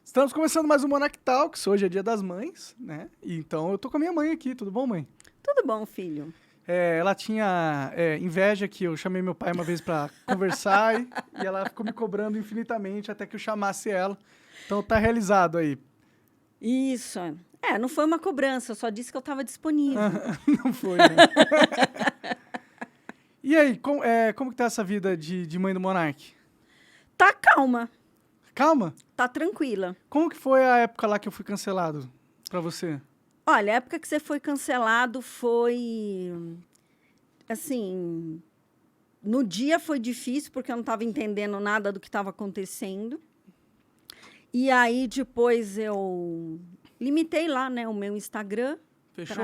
Estamos começando mais um Monarch Talks, hoje é dia das mães, né? Então eu tô com a minha mãe aqui, tudo bom, mãe? Tudo bom, filho? Ela tinha inveja que eu chamei meu pai uma vez pra conversar e ela ficou me cobrando infinitamente até que eu chamasse ela. Então tá realizado aí. Isso. Não foi uma cobrança, eu só disse que eu estava disponível. Não foi, né? E aí, como que tá essa vida de mãe do Monark? Tá calma, Calma, tá tranquila. como que foi a época lá que eu fui cancelado pra você? Olha, a época que você foi cancelado foi. Assim. No dia foi difícil, porque eu não estava entendendo nada do que estava acontecendo. E aí, depois eu limitei lá, né, o meu Instagram. Fechou?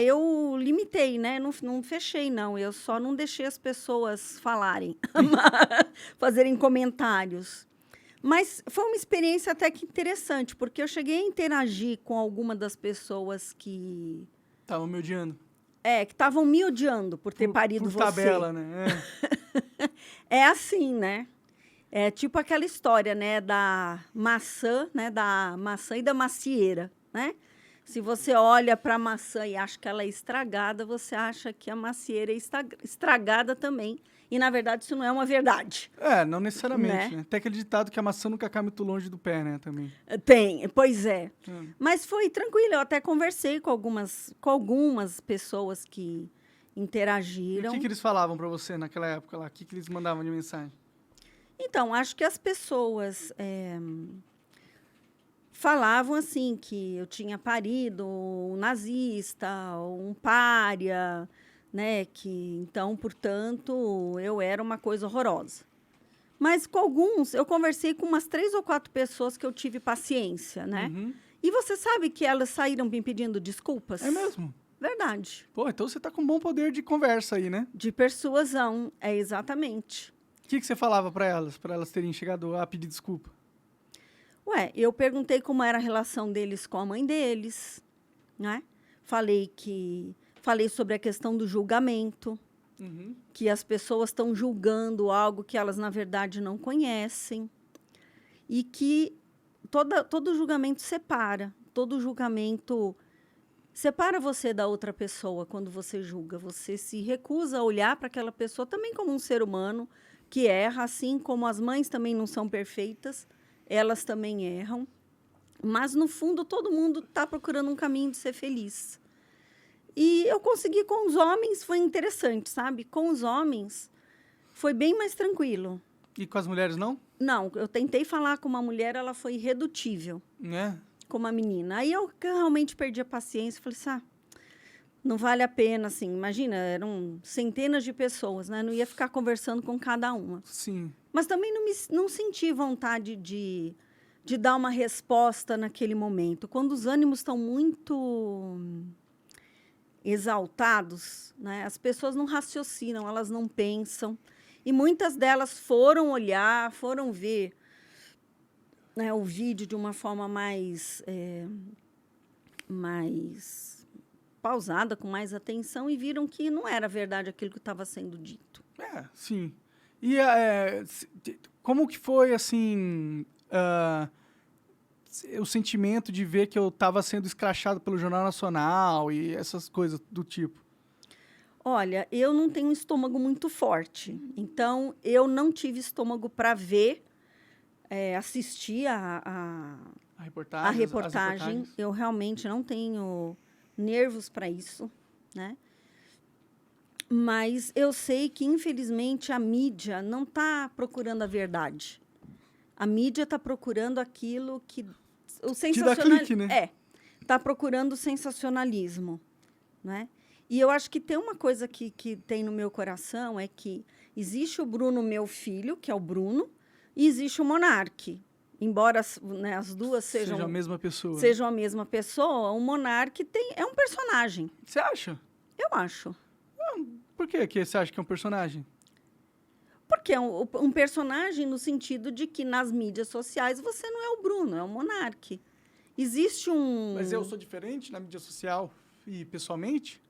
Eu limitei, né? Não fechei, não. Eu só não deixei as pessoas falarem, fazerem comentários. Mas foi uma experiência até que interessante, porque eu cheguei a interagir com alguma das pessoas que Tava me odiando. que estavam me odiando por ter parido Por você. tabela, né? É assim, né? É tipo aquela história, né, da maçã e da macieira, né? Se você olha para a maçã e acha que ela é estragada, você acha que a macieira é estragada também. E, na verdade, isso não é uma verdade, Não necessariamente, né? né? Tem aquele ditado que a maçã nunca cai muito longe do pé, né, também. Tem, pois é. Hum. Mas foi tranquilo, eu até conversei com algumas pessoas que E interagiram. o que eles falavam pra você naquela época lá? O que eles mandavam de mensagem? Então, acho que as pessoas falavam assim que eu tinha parido um nazista, um pária, né? Que então, portanto, eu era uma coisa horrorosa. Mas com alguns, eu conversei com umas 3 ou 4 pessoas que eu tive paciência, né? Uhum. E você sabe que elas saíram me pedindo desculpas? É mesmo? Verdade. Pô, então você tá com um bom poder de conversa aí, né? De persuasão, é exatamente. O que você falava pra elas terem chegado a pedir desculpa? Eu perguntei como era a relação deles com a mãe deles, né? Falei sobre a questão do julgamento, Uhum. que as pessoas estão julgando algo que elas, na verdade, não conhecem. E que todo julgamento separa. Todo julgamento separa você da outra pessoa quando você julga. Você se recusa a olhar para aquela pessoa também como um ser humano que erra, assim como as mães também não são perfeitas, elas também erram. Mas, no fundo, todo mundo está procurando um caminho de ser feliz. E eu consegui com os homens, foi interessante, sabe? Com os homens, foi bem mais tranquilo. E com as mulheres não? Não, eu tentei falar com uma mulher, ela foi irredutível, Né? com uma menina. Aí eu realmente perdi a paciência, falei assim, não vale a pena, assim. Imagina, eram centenas de pessoas, né? Não ia ficar conversando com cada uma. Sim. Mas também não senti vontade de dar uma resposta naquele momento. Quando os ânimos estão muito exaltados, né? As pessoas não raciocinam, elas não pensam. E muitas delas foram olhar, foram ver, né, o vídeo de uma forma mais pausada, com mais atenção, e viram que não era verdade aquilo que estava sendo dito. Sim. E como que foi, assim, o sentimento de ver que eu tava sendo escrachado pelo Jornal Nacional e essas coisas do tipo? Olha, eu não tenho um estômago muito forte, então eu não tive estômago para ver, assistir A a reportagem? As reportagem. reportagens? Eu realmente não tenho nervos para isso, né? Mas eu sei que, infelizmente, a mídia não está procurando a verdade. A mídia está procurando aquilo que... O Que dá clique, né? Está procurando o sensacionalismo, né? E eu acho que tem uma coisa que tem no meu coração, é que existe o Bruno, meu filho, que é o Bruno, e existe o Monark. Embora, né, as duas sejam a mesma pessoa. sejam a mesma pessoa, o Monark é um personagem, Você acha? eu acho. Por que você acha que é um personagem? Porque é um personagem no sentido de que nas mídias sociais você não é o Bruno, é o Monark. Existe um... Mas eu sou diferente na mídia social e pessoalmente?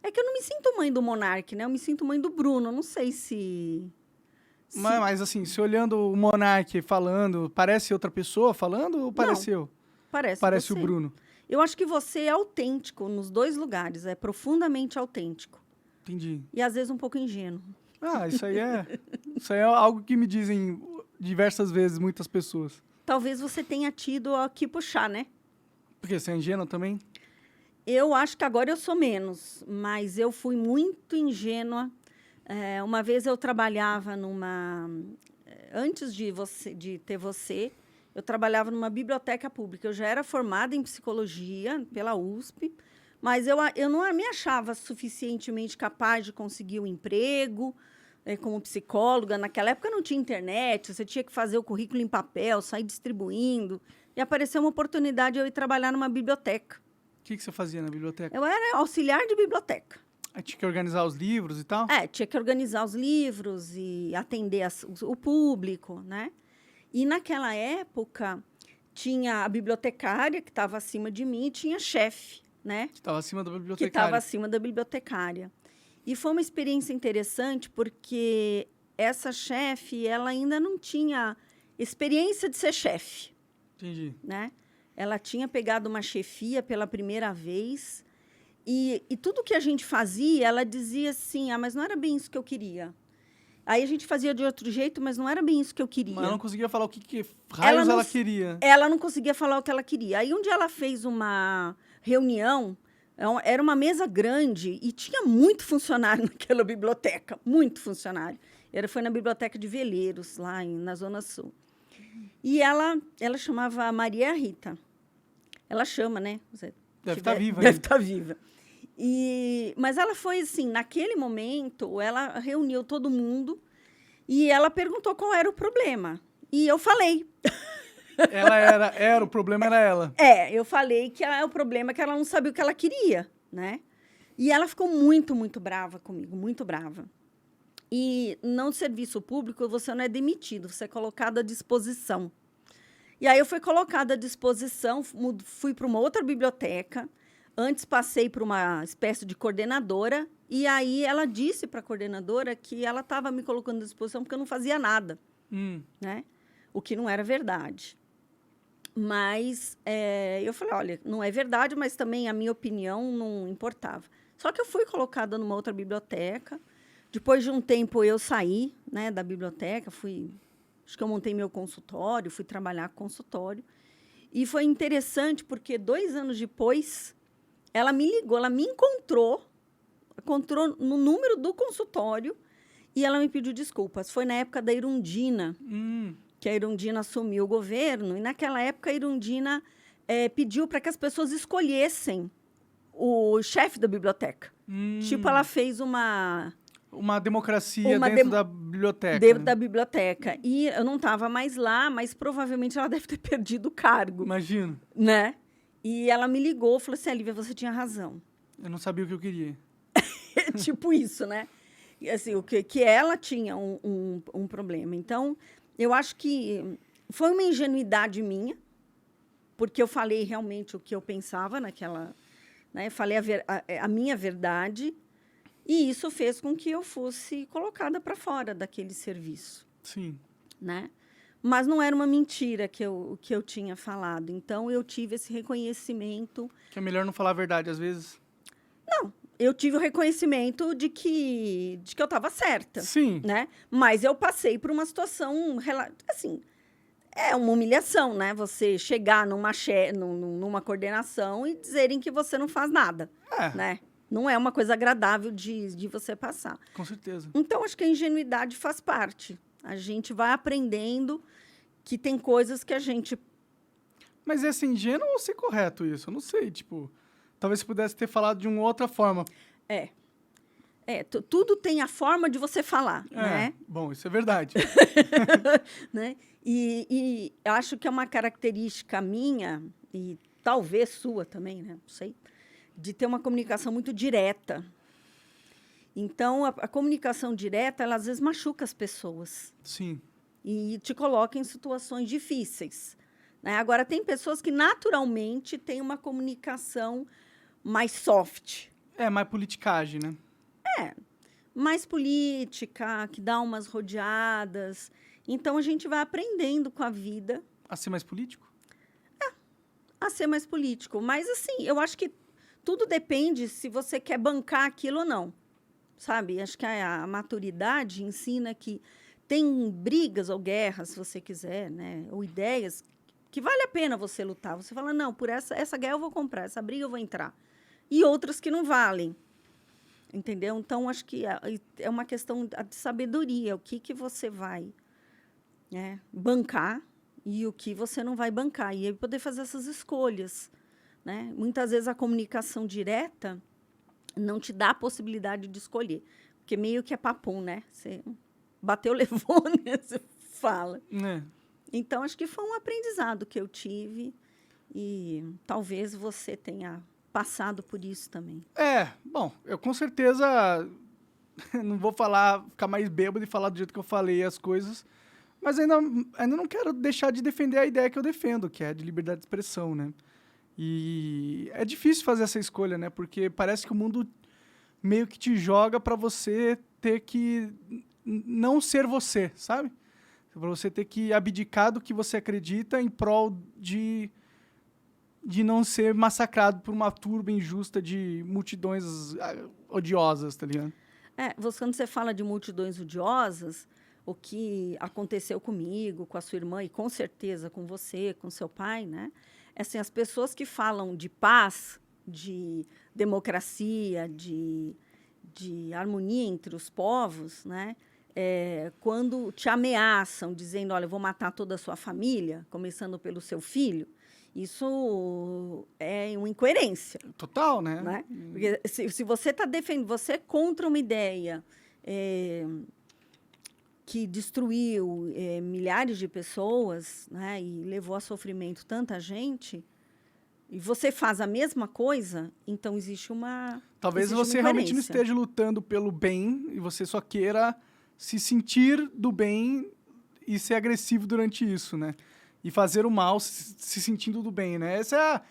É que eu não me sinto mãe do Monark, né? Eu me sinto mãe do Bruno. Não sei Mas assim, se olhando o Monark falando, parece outra pessoa falando ou parece eu? Parece você. o Bruno. Eu acho que você é autêntico nos dois lugares, é profundamente autêntico. Entendi. E às vezes um pouco ingênuo. Isso aí é algo que me dizem diversas vezes muitas pessoas. Talvez você tenha tido que puxar, né? Porque você é ingênuo também? Eu acho que agora eu sou menos, mas eu fui muito ingênua. Uma vez eu trabalhava antes de ter você, eu trabalhava numa biblioteca pública. Eu já era formada em psicologia pela USP, mas eu não me achava suficientemente capaz de conseguir um emprego como psicóloga. Naquela época não tinha internet, você tinha que fazer o currículo em papel, sair distribuindo. E apareceu uma oportunidade de eu ir trabalhar numa biblioteca. O que você fazia na biblioteca? Eu era auxiliar de biblioteca. Aí tinha que organizar os livros e tal? Tinha que organizar os livros e atender o público, né? E naquela época tinha a bibliotecária que estava acima de mim e tinha a chefe, né? Que estava acima da Que bibliotecária. estava acima da bibliotecária. E foi uma experiência interessante porque essa chefe, ela ainda não tinha experiência de ser chefe. Entendi. Né? Ela tinha pegado uma chefia pela primeira vez e tudo que a gente fazia, ela dizia assim, mas não era bem isso que eu queria. Aí a gente fazia de outro jeito, mas não era bem isso que eu queria. Mas ela não conseguia falar o que raios ela queria. Ela não conseguia falar o que ela queria. Aí um dia ela fez uma reunião, era uma mesa grande e tinha muito funcionário naquela biblioteca, muito funcionário. Foi na biblioteca de Veleiros, lá na Zona Sul. E ela chamava Maria Rita. Ela chama, né? Deve estar viva. Deve estar viva. Mas ela foi assim, naquele momento, ela reuniu todo mundo e ela perguntou qual era o problema. E eu falei. O problema era ela. Eu falei que o problema é que ela não sabia o que ela queria, né? E ela ficou muito, muito brava comigo, muito brava. E no serviço público, você não é demitido, você é colocado à disposição. E aí eu fui colocada à disposição, fui para uma outra biblioteca. Antes passei por uma espécie de coordenadora, e aí ela disse para a coordenadora que ela estava me colocando à disposição porque eu não fazia nada, né? O que não era verdade. Mas eu falei, olha, não é verdade, mas também a minha opinião não importava. Só que eu fui colocada numa outra biblioteca. Depois de um tempo, eu saí, né, da biblioteca, acho que eu montei meu consultório, fui trabalhar com consultório. E foi interessante, porque 2 anos depois, ela me ligou, ela me encontrou no número do consultório e ela me pediu desculpas. Foi na época da Irundina, que a Irundina assumiu o governo. E, naquela época, a Irundina pediu para que as pessoas escolhessem o chefe da biblioteca. Tipo, ela fez uma democracia dentro da biblioteca. Dentro da biblioteca. E eu não estava mais lá, mas provavelmente ela deve ter perdido o cargo. Imagino. Né? E ela me ligou e falou assim, Lívia, você tinha razão. Eu não sabia o que eu queria. Tipo isso, né? E, assim, que ela tinha um problema. Então, eu acho que foi uma ingenuidade minha, porque eu falei realmente o que eu pensava naquela... Né? Eu falei a minha verdade. E isso fez com que eu fosse colocada para fora daquele serviço. Sim. Né? Mas não era uma mentira que eu tinha falado. Então, eu tive esse reconhecimento. Que é melhor não falar a verdade, às vezes. Não, eu tive o reconhecimento de que eu estava certa. Sim. Né? Mas eu passei por uma situação, assim, é uma humilhação, né? Você chegar numa coordenação e dizerem que você não faz nada. Né? Não é uma coisa agradável de você passar. Com certeza. Então, acho que a ingenuidade faz parte. A gente vai aprendendo que tem coisas que a gente... Mas é ser ingênuo ou ser correto isso? Eu não sei, tipo... Talvez você pudesse ter falado de uma outra forma. Tudo tem a forma de você falar, né? Bom, isso é verdade. Né? E acho que é uma característica minha, e talvez sua também, né? Não sei... de ter uma comunicação muito direta. Então, a comunicação direta, ela às vezes machuca as pessoas. Sim. E te coloca em situações difíceis. Né? Agora, tem pessoas que naturalmente têm uma comunicação mais soft. Mais politicagem, né? mais política, que dá umas rodeadas. Então, a gente vai aprendendo com a vida A ser mais político? a ser mais político. Mas, assim, eu acho que tudo depende se você quer bancar aquilo ou não, sabe? Acho que a maturidade ensina que tem brigas ou guerras, se você quiser, né? Ou ideias que vale a pena você lutar. Você fala, não, por essa guerra eu vou comprar, essa briga eu vou entrar. E outras que não valem, entendeu? Então, acho que é uma questão de sabedoria. O que você vai, né, bancar e o que você não vai bancar. E aí poder fazer essas escolhas, né? Muitas vezes a comunicação direta não te dá a possibilidade de escolher. Porque meio que é papum, né? Você bateu, levou, né? Você fala. É. Então, acho que foi um aprendizado que eu tive e talvez você tenha passado por isso também. Bom, eu com certeza não vou ficar mais bêbado e falar do jeito que eu falei as coisas, mas ainda não quero deixar de defender a ideia que eu defendo, que é a de liberdade de expressão, né? E é difícil fazer essa escolha, né? Porque parece que o mundo meio que te joga pra você ter que não ser você, sabe? Pra você ter que abdicar do que você acredita em prol de não ser massacrado por uma turba injusta de multidões odiosas, tá ligado? Quando você fala de multidões odiosas, o que aconteceu comigo, com a sua irmã e com certeza com você, com seu pai, né? Assim, as pessoas que falam de paz, de democracia, de harmonia entre os povos, né? Quando te ameaçam, dizendo, olha, eu vou matar toda a sua família, começando pelo seu filho, isso é uma incoerência. Total, né? Né? Porque se você está defendendo, você é contra uma ideia que destruiu milhares de pessoas, né, e levou a sofrimento tanta gente, e você faz a mesma coisa, então existe uma Talvez existe você uma realmente não incoerência. esteja lutando pelo bem e você só queira se sentir do bem e ser agressivo durante isso, né? E fazer o mal se sentindo do bem, né? Essa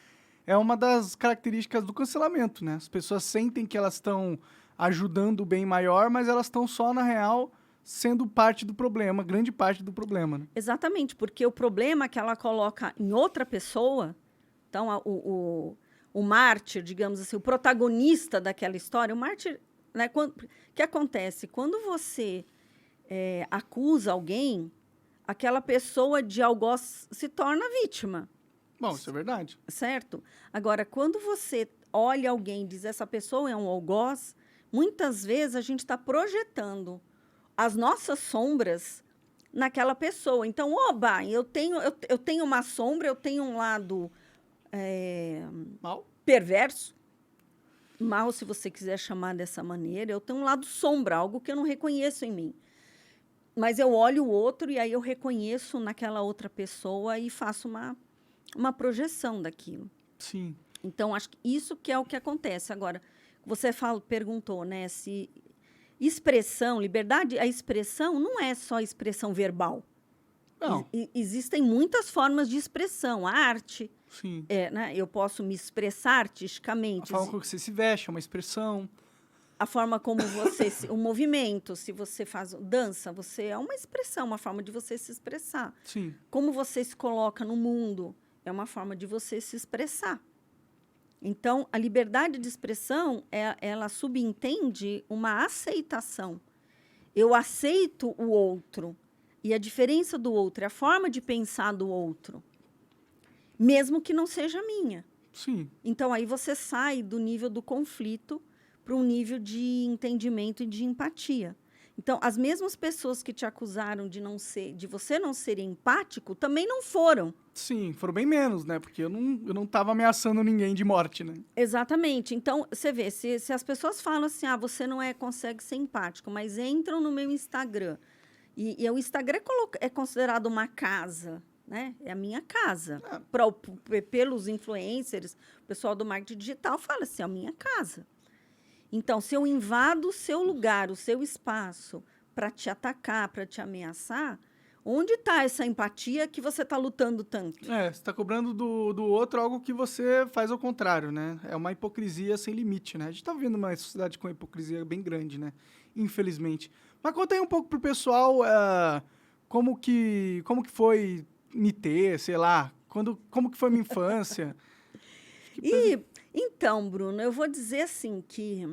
é uma das características do cancelamento, né? As pessoas sentem que elas estão ajudando o bem maior, mas elas estão só, na real, sendo parte do problema, grande parte do problema, né? Exatamente, porque o problema é que ela coloca em outra pessoa, então o mártir, digamos assim, o protagonista daquela história, o mártir, né, o que acontece? Quando você acusa alguém, aquela pessoa de algoz se torna vítima. Bom, isso é verdade. Certo? Agora, quando você olha alguém e diz essa pessoa é um algoz, muitas vezes a gente está projetando as nossas sombras naquela pessoa. Então, oba, eu tenho uma sombra, eu tenho um lado Mal? perverso, mal, se você quiser chamar dessa maneira, eu tenho um lado sombra, algo que eu não reconheço em mim. Mas eu olho o outro e aí eu reconheço naquela outra pessoa e faço uma projeção daquilo. Sim. Então, acho que isso que é o que acontece. Agora, você perguntou, né, se expressão, liberdade, a expressão não é só expressão verbal. Não. Existem muitas formas de expressão. A arte, Sim. né, eu posso me expressar A artisticamente. forma como você se veste é uma expressão. A forma como você... o movimento, se você faz dança, você é uma expressão, uma forma de você se expressar. Sim. Como você se coloca no mundo é uma forma de você se expressar. Então, a liberdade de expressão, ela subentende uma aceitação. Eu aceito o outro. E a diferença do outro é a forma de pensar do outro, mesmo que não seja minha. Sim. Então, aí você sai do nível do conflito para um nível de entendimento e de empatia. Então, as mesmas pessoas que te acusaram de você não ser empático, também não foram. Sim, foram bem menos, né? Porque eu não tava ameaçando ninguém de morte, né? Exatamente. Então, você vê, se as pessoas falam assim, você não consegue ser empático, mas entram no meu Instagram, e o Instagram é considerado uma casa, né? É a minha casa. Pelos influencers, o pessoal do marketing digital fala assim, é a minha casa. Então, se eu invado o seu lugar, o seu espaço, para te atacar, para te ameaçar, Onde está essa empatia que você está lutando tanto? Você está cobrando do outro algo que você faz ao contrário, né? É uma hipocrisia sem limite, né? A gente tá vivendo uma sociedade com hipocrisia bem grande, né? Infelizmente. Mas conta aí um pouco pro pessoal como que foi me ter, sei lá, como que foi minha infância. Então, Bruno, eu vou dizer assim que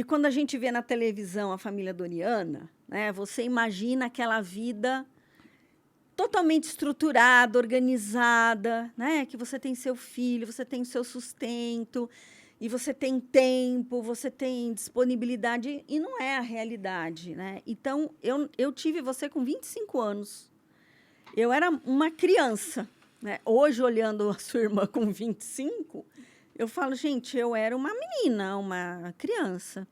quando a gente vê na televisão a família Doriana, né, você imagina aquela vida totalmente estruturada, organizada, né, que você tem seu filho, você tem o seu sustento, e você tem tempo, você tem disponibilidade, e não é a realidade, né? Então, eu tive você com 25 anos. Eu era uma criança, né? Hoje, olhando a sua irmã com 25, eu falo, gente, eu era uma menina, uma criança.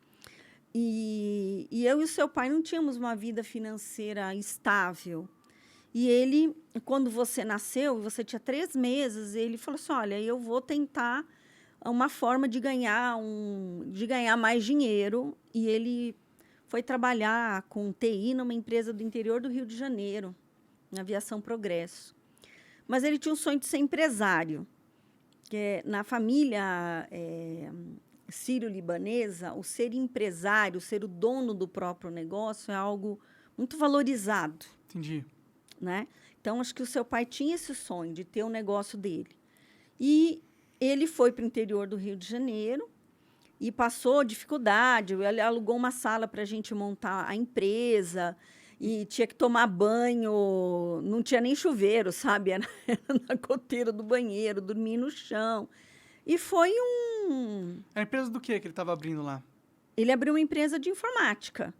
E eu e o seu pai não tínhamos uma vida financeira estável. E ele, quando você nasceu, você tinha 3 meses, ele falou assim, olha, eu vou tentar uma forma de ganhar mais dinheiro. E ele foi trabalhar com TI numa empresa do interior do Rio de Janeiro, na Aviação Progresso. Mas ele tinha um sonho de ser empresário. Na família sírio-libanesa, o ser empresário, ser o dono do próprio negócio é algo muito valorizado. Entendi. Né? Então, acho que o seu pai tinha esse sonho de ter o negócio dele. E ele foi para o interior do Rio de Janeiro e passou dificuldade. Ele alugou uma sala para a gente montar a empresa e tinha que tomar banho, não tinha nem chuveiro, sabe? Era na goteira do banheiro, dormir no chão. E foi A empresa do que ele estava abrindo lá? Ele abriu uma empresa de informática,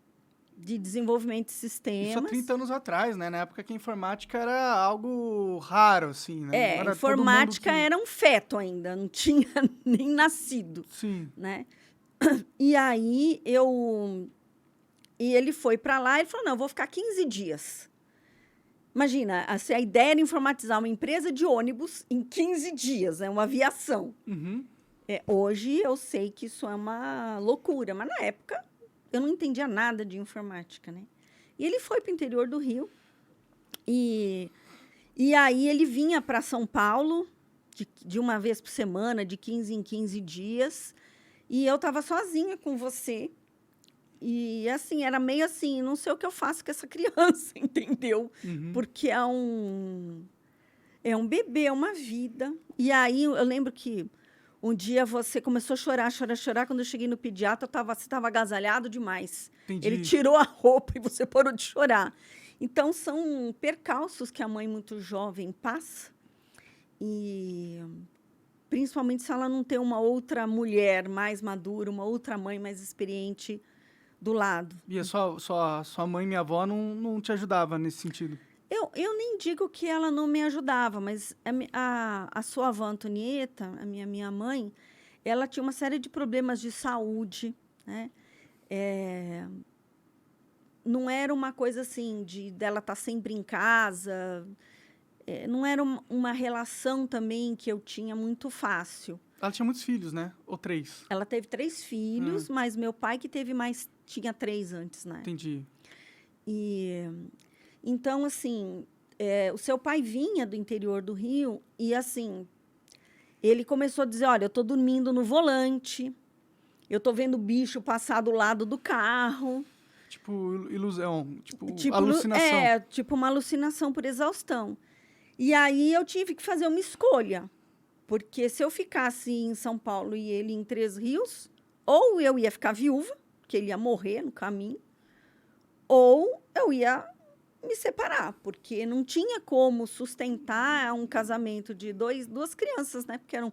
de desenvolvimento de sistemas. Isso há 30 anos atrás, né? Na época que a informática era algo raro, assim, né? A informática era um feto ainda, não tinha nem nascido. Sim. Né? E aí, E ele foi para lá e falou, não, eu vou ficar 15 dias. Imagina, a ideia era informatizar uma empresa de ônibus em 15 dias, uma aviação. Uhum. Hoje eu sei que isso é uma loucura, mas na época eu não entendia nada de informática, né? E ele foi para o interior do Rio e aí ele vinha para São Paulo de uma vez por semana, de 15 em 15 dias, e eu estava sozinha com você. E, assim, era meio assim, não sei o que eu faço com essa criança, entendeu? Uhum. Porque é um bebê, é uma vida. E aí, eu lembro que um dia você começou a chorar. Quando eu cheguei no pediatra, você estava agasalhado demais. Entendi. Ele tirou a roupa e você parou de chorar. Então, são percalços que a mãe muito jovem passa. E principalmente se ela não tem uma outra mulher mais madura, uma outra mãe mais experiente do lado. E a sua mãe e minha avó não te ajudava nesse sentido? Eu nem digo que ela não me ajudava, mas a sua avó Antonieta, a minha mãe, ela tinha uma série de problemas de saúde, né? Não era uma coisa assim dela estar sempre em casa, não era uma relação também que eu tinha muito fácil. Ela tinha muitos filhos, né? Ou 3? Ela teve 3 filhos, mas meu pai que teve mais, tinha 3 antes, né? Entendi. Então, assim, o seu pai vinha do interior do Rio e, assim, ele começou a dizer, olha, eu estou dormindo no volante, eu estou vendo o bicho passar do lado do carro. Tipo ilusão, tipo alucinação. Tipo uma alucinação por exaustão. E aí eu tive que fazer uma escolha, porque se eu ficasse em São Paulo e ele em Três Rios, ou eu ia ficar viúva, que ele ia morrer no caminho, ou eu ia me separar, porque não tinha como sustentar um casamento de duas crianças, né? Porque eram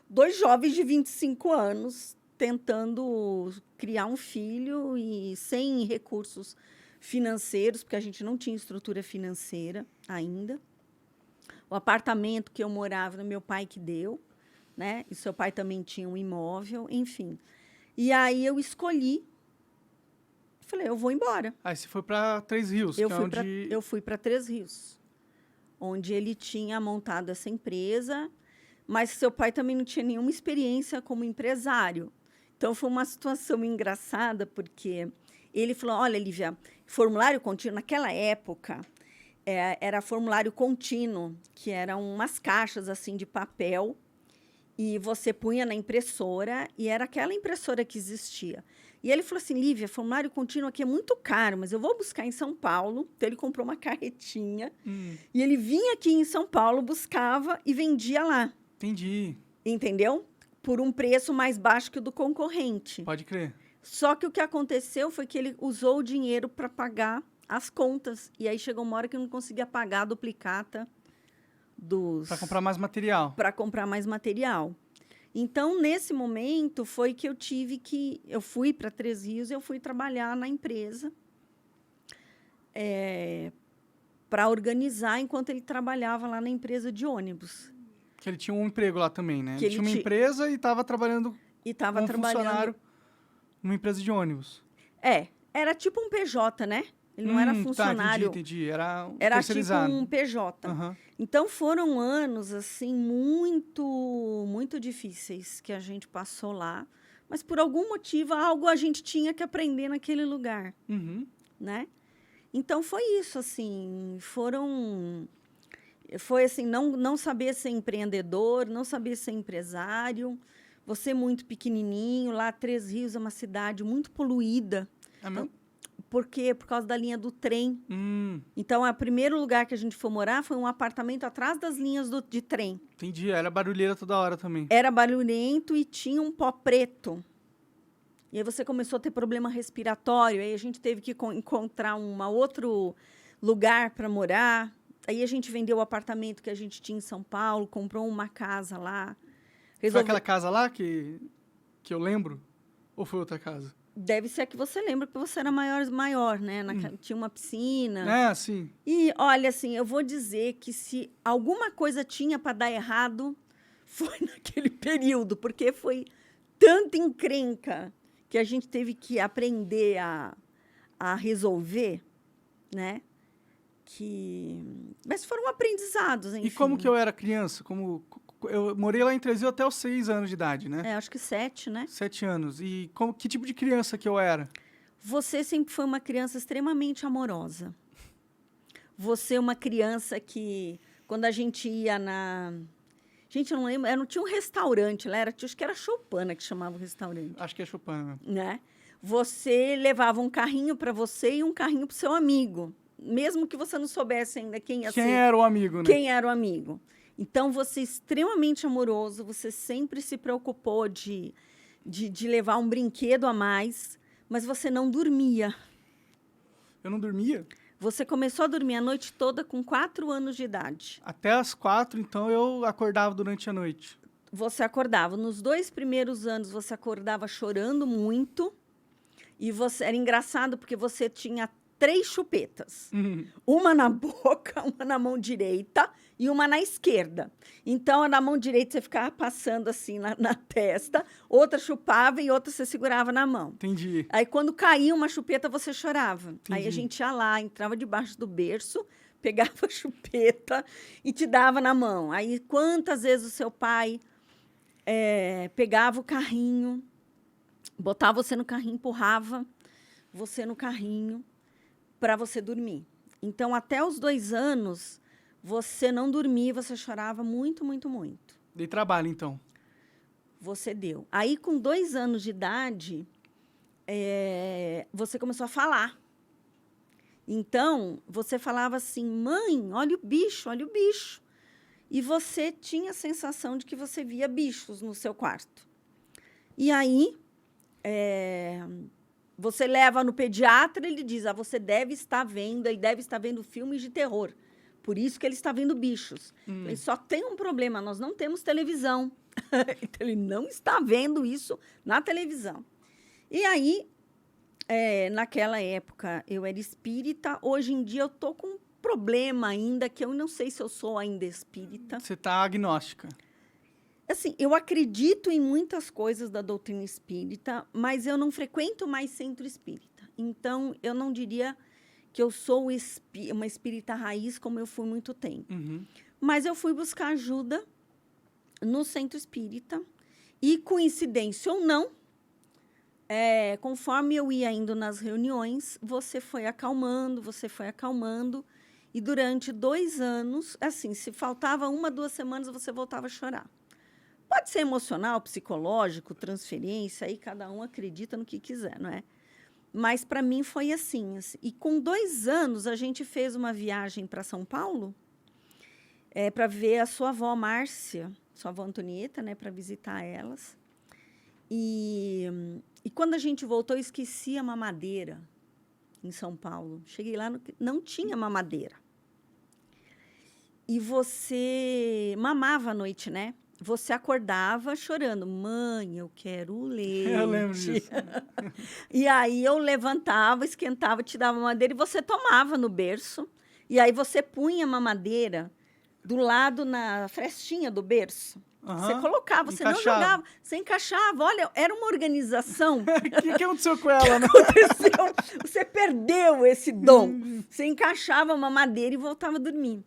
2 jovens de 25 anos tentando criar um filho e sem recursos financeiros, porque a gente não tinha estrutura financeira ainda. O apartamento que eu morava, meu pai que deu, né? E seu pai também tinha um imóvel, enfim. E aí eu escolhi, falei, eu vou embora. Aí você foi para Três Rios, Eu fui para Três Rios, onde ele tinha montado essa empresa, mas seu pai também não tinha nenhuma experiência como empresário. Então, foi uma situação engraçada, porque Ele falou, olha, Lívia, formulário contínuo, naquela época, era formulário contínuo, que eram umas caixas, assim, de papel, e você punha na impressora, e era aquela impressora que existia. E ele falou assim, Lívia, formulário contínuo aqui é muito caro, mas eu vou buscar em São Paulo. Então, ele comprou uma carretinha, e ele vinha aqui em São Paulo, buscava e vendia lá. Entendi. Entendeu? Por um preço mais baixo que o do concorrente. Pode crer. Só que o que aconteceu foi que ele usou o dinheiro para pagar as contas. E aí chegou uma hora que eu não conseguia pagar a duplicata dos... Para comprar mais material. Para comprar mais material. Então, nesse momento, foi que eu tive que... Eu fui para Três Rios, eu fui trabalhar na empresa para organizar enquanto ele trabalhava lá na empresa de ônibus. Que ele tinha um emprego lá também, né? Que Ele tinha uma empresa e estava trabalhando e tava como funcionário numa empresa de ônibus. Era tipo um PJ, né? Ele não era funcionário. Tá, entendi. Era um Era tipo terceirizado. um PJ. Uhum. Então, foram anos, assim, muito, muito difíceis que a gente passou lá. Mas, por algum motivo, algo a gente tinha que aprender naquele lugar, Uhum. né? Então, foi isso, assim. Foi, assim, não saber ser empreendedor, não saber ser empresário. Você muito pequenininho. Lá, Três Rios é uma cidade muito poluída. É mesmo? Por quê? Por causa da linha do trem. Então, o primeiro lugar que a gente foi morar foi um apartamento atrás das linhas de trem. Entendi. Era barulheira toda hora também. Era barulhento e tinha um pó preto. E aí você começou a ter problema respiratório. Aí a gente teve que encontrar outro lugar para morar. Aí a gente vendeu o apartamento que a gente tinha em São Paulo, comprou uma casa lá. Foi aquela casa lá que eu lembro? Ou foi outra casa? Deve ser a que você lembra, porque você era maior, né? Tinha uma piscina. É, sim. E, olha, assim, eu vou dizer que se alguma coisa tinha para dar errado, foi naquele período, porque foi tanta encrenca que a gente teve que aprender a resolver, né? Mas foram aprendizados, enfim. E como que eu era criança? Eu morei lá em Três Rios até os 6 anos de idade, né? Acho que 7, né? 7 anos. E que tipo de criança que eu era? Você sempre foi uma criança extremamente amorosa. Você é uma criança que, quando a gente ia Gente, eu não lembro, tinha um restaurante lá, acho que era Chopana que chamava o restaurante. Acho que é Chopin. Né? Você levava um carrinho para você e um carrinho para o seu amigo. Mesmo que você não soubesse ainda quem ia ser. Quem era o amigo, né? Quem era o amigo. Então, você é extremamente amoroso, você sempre se preocupou de levar um brinquedo a mais, mas você não dormia. Eu não dormia? Você começou a dormir a noite toda com 4 anos de idade. Até as 4, então, eu acordava durante a noite. Você acordava. Nos 2 primeiros anos, você acordava chorando muito. E era engraçado porque você tinha 3 chupetas. Uma na boca, uma na mão direita e uma na esquerda. Então, na mão direita você ficava passando assim na testa, outra chupava e outra você segurava na mão. Entendi. Aí, quando caía uma chupeta, você chorava. Entendi. Aí a gente ia lá, entrava debaixo do berço, pegava a chupeta e te dava na mão. Aí, quantas vezes o seu pai pegava o carrinho, botava você no carrinho, empurrava você no carrinho para você dormir. Então, até os 2 anos, você não dormia, você chorava muito, muito, muito. Dei trabalho, então. Você deu. Aí, com 2 anos de idade, você começou a falar. Então, você falava assim, mãe, olha o bicho, olha o bicho. E você tinha a sensação de que você via bichos no seu quarto. E aí, você leva no pediatra, ele diz, você deve estar vendo filmes de terror. Por isso que ele está vendo bichos. Ele só tem um problema, nós não temos televisão. Então, ele não está vendo isso na televisão. E aí, naquela época, eu era espírita. Hoje em dia, eu estou com um problema ainda, que eu não sei se eu sou ainda espírita. Você está agnóstica. Assim, eu acredito em muitas coisas da doutrina espírita, mas eu não frequento mais centro espírita. Então, eu não diria que eu sou uma espírita raiz, como eu fui muito tempo. Uhum. Mas eu fui buscar ajuda no centro espírita e, coincidência ou não, conforme eu ia indo nas reuniões, você foi acalmando, e durante 2 anos, assim, se faltava 1, 2 semanas, você voltava a chorar. Pode ser emocional, psicológico, transferência, aí cada um acredita no que quiser, não é? Mas para mim foi assim. E com 2 anos, a gente fez uma viagem para São Paulo para ver a sua avó Márcia, sua avó Antonieta, né, para visitar elas. E quando a gente voltou, eu esqueci a mamadeira em São Paulo. Cheguei lá, não tinha mamadeira. E você mamava à noite, né? Você acordava chorando. Mãe, eu quero leite. Eu lembro disso. E aí eu levantava, esquentava, te dava mamadeira e você tomava no berço. E aí você punha a mamadeira do lado na frestinha do berço. Você colocava, você não jogava, você encaixava. Olha, era uma organização. O que aconteceu com ela, né? Aconteceu. Você perdeu esse dom. Você encaixava a mamadeira e voltava a dormir.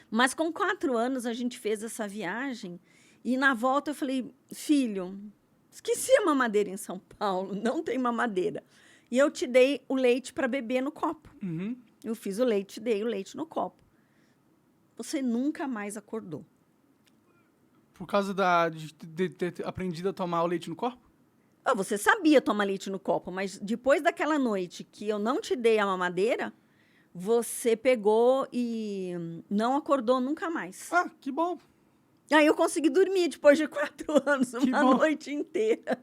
Mas com 4 anos a gente fez essa viagem e na volta eu falei, filho, esqueci a mamadeira em São Paulo, não tem mamadeira. E eu te dei o leite para beber no copo. Uhum. Eu fiz o leite, dei o leite no copo. Você nunca mais acordou. Por causa de ter aprendido a tomar o leite no corpo? Você sabia tomar leite no copo, mas depois daquela noite que eu não te dei a mamadeira, você pegou e não acordou nunca mais. Ah, que bom. Aí eu consegui dormir depois de 4 anos, uma bom. noite inteira.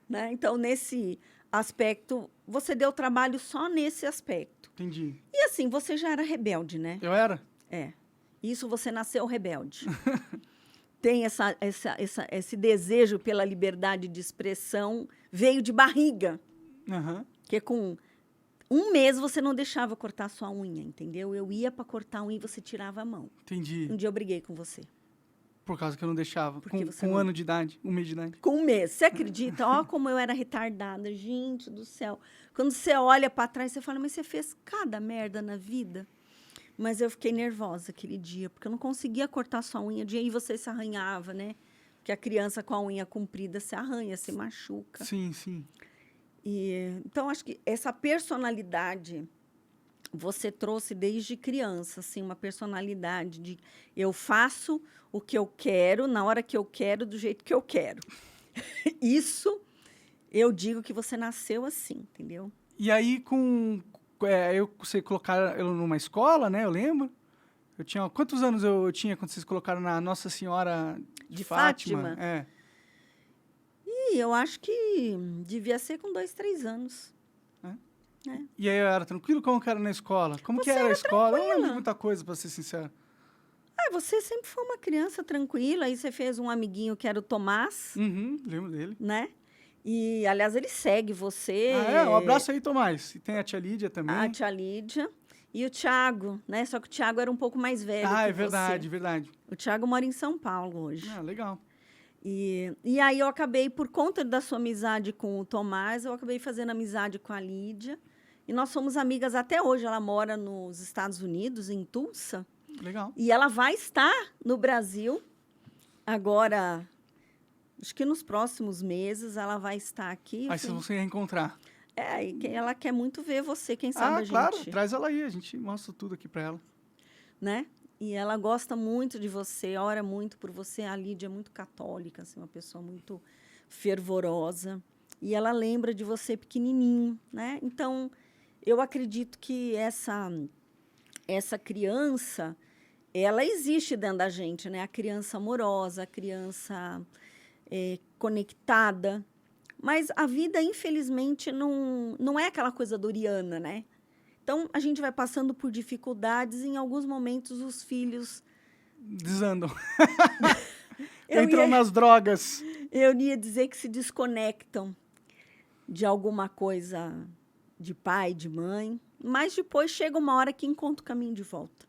Né? Então, nesse aspecto, você deu trabalho só nesse aspecto. Entendi. E assim, você já era rebelde, né? Eu era? Isso, você nasceu rebelde. Tem esse desejo pela liberdade de expressão, veio de barriga. Uhum. Porque com 1 mês você não deixava eu cortar a sua unha, entendeu? Eu ia para cortar a unha e você tirava a mão. Entendi. Um dia eu briguei com você. Por causa que eu não deixava. Porque você com não- 1 ano de idade, 1 mês de idade. Com 1 mês. Você acredita? Ó, como eu era retardada. Gente do céu. Quando você olha para trás, você fala, mas você fez cada merda na vida. Mas eu fiquei nervosa aquele dia, porque eu não conseguia cortar sua unha. E aí você se arranhava, né? Porque a criança com a unha comprida se arranha, se machuca. Sim, sim. Então, acho que essa personalidade você trouxe desde criança, assim, uma personalidade de eu faço o que eu quero, na hora que eu quero, do jeito que eu quero. Isso, eu digo que você nasceu assim, entendeu? E aí, você colocaram eu numa escola, né? Eu lembro. Eu tinha... Quantos anos eu tinha quando vocês colocaram na Nossa Senhora de Fátima? É. E eu acho que devia ser com 2, 3 anos. E aí eu era tranquilo? Como que era na escola? Como que Você era a era escola? Eu não lembro de tranquila. muita coisa, pra ser sincero. Você sempre foi uma criança tranquila. Aí você fez um amiguinho que era o Tomás, Uhum, lembro dele. né? E, aliás, ele segue você. Um abraço aí, Tomás. E tem a tia Lídia também. A tia Lídia. E o Thiago, né? Só que o Thiago era um pouco mais velho que É verdade, você. verdade. O Thiago mora em São Paulo hoje. Legal. E aí eu acabei, por conta da sua amizade com o Tomás, eu acabei fazendo amizade com a Lídia. E nós somos amigas até hoje. Ela mora nos Estados Unidos, em Tulsa. Legal. E ela vai estar no Brasil agora, acho que nos próximos meses ela vai estar aqui. Aí vocês vão se reencontrar. E ela quer muito ver você, quem sabe a gente... Claro, traz ela aí, a gente mostra tudo aqui pra ela. Né? E ela gosta muito de você, ora muito por você. A Lídia é muito católica, assim, uma pessoa muito fervorosa. E ela lembra de você pequenininho, né? Então, eu acredito que essa criança, ela existe dentro da gente, né? A criança amorosa, a criança conectada. Mas a vida, infelizmente, não é aquela coisa doriana, né? Então, a gente vai passando por dificuldades e, em alguns momentos, os filhos... Desandam. Entram nas drogas. Eu ia dizer que se desconectam de alguma coisa de pai, de mãe, mas depois chega uma hora que encontra o caminho de volta.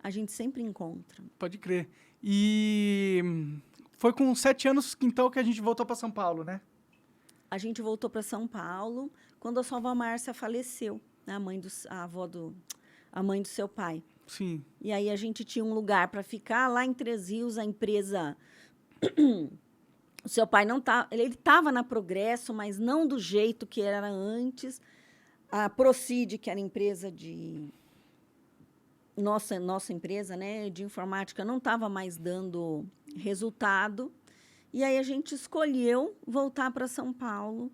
A gente sempre encontra. Pode crer. E foi com 7 anos, então, que a gente voltou para São Paulo, né? A gente voltou para São Paulo quando a sua avó Márcia faleceu, né? A mãe do seu pai. Sim. E aí a gente tinha um lugar para ficar lá em Três Rios, a empresa O seu pai não tá, ele estava na Progresso, mas não do jeito que era antes. A Procid, que era empresa de nossa empresa, né, de informática, não estava mais dando resultado. E aí a gente escolheu voltar para São Paulo.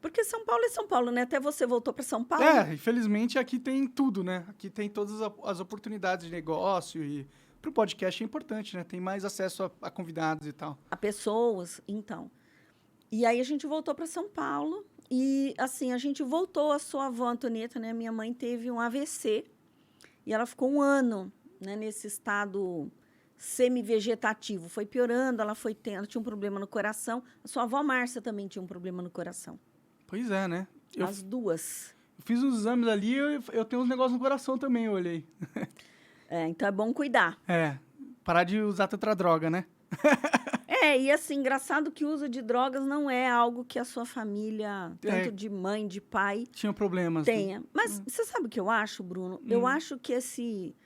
Porque São Paulo é São Paulo, né? Até você voltou para São Paulo. Infelizmente aqui tem tudo, né? Aqui tem todas as oportunidades de negócio e pro podcast é importante, né? Tem mais acesso a convidados e tal. A pessoas, então. E aí a gente voltou para São Paulo e, assim, a gente voltou. A sua avó Antonieta, né? Minha mãe teve um AVC e ela ficou 1 ano, né, nesse estado semi-vegetativo. Foi piorando, ela tinha um problema no coração. A sua avó Márcia também tinha um problema no coração. Pois é, né? As duas. Eu fiz uns exames ali e eu tenho uns negócios no coração também, eu olhei. Então é bom cuidar. Parar de usar tanta droga, né? E assim, engraçado que o uso de drogas não é algo que a sua família, tanto de mãe, de pai, tinha problemas. Tenha. Mas você sabe o que eu acho, Bruno? Eu acho que esse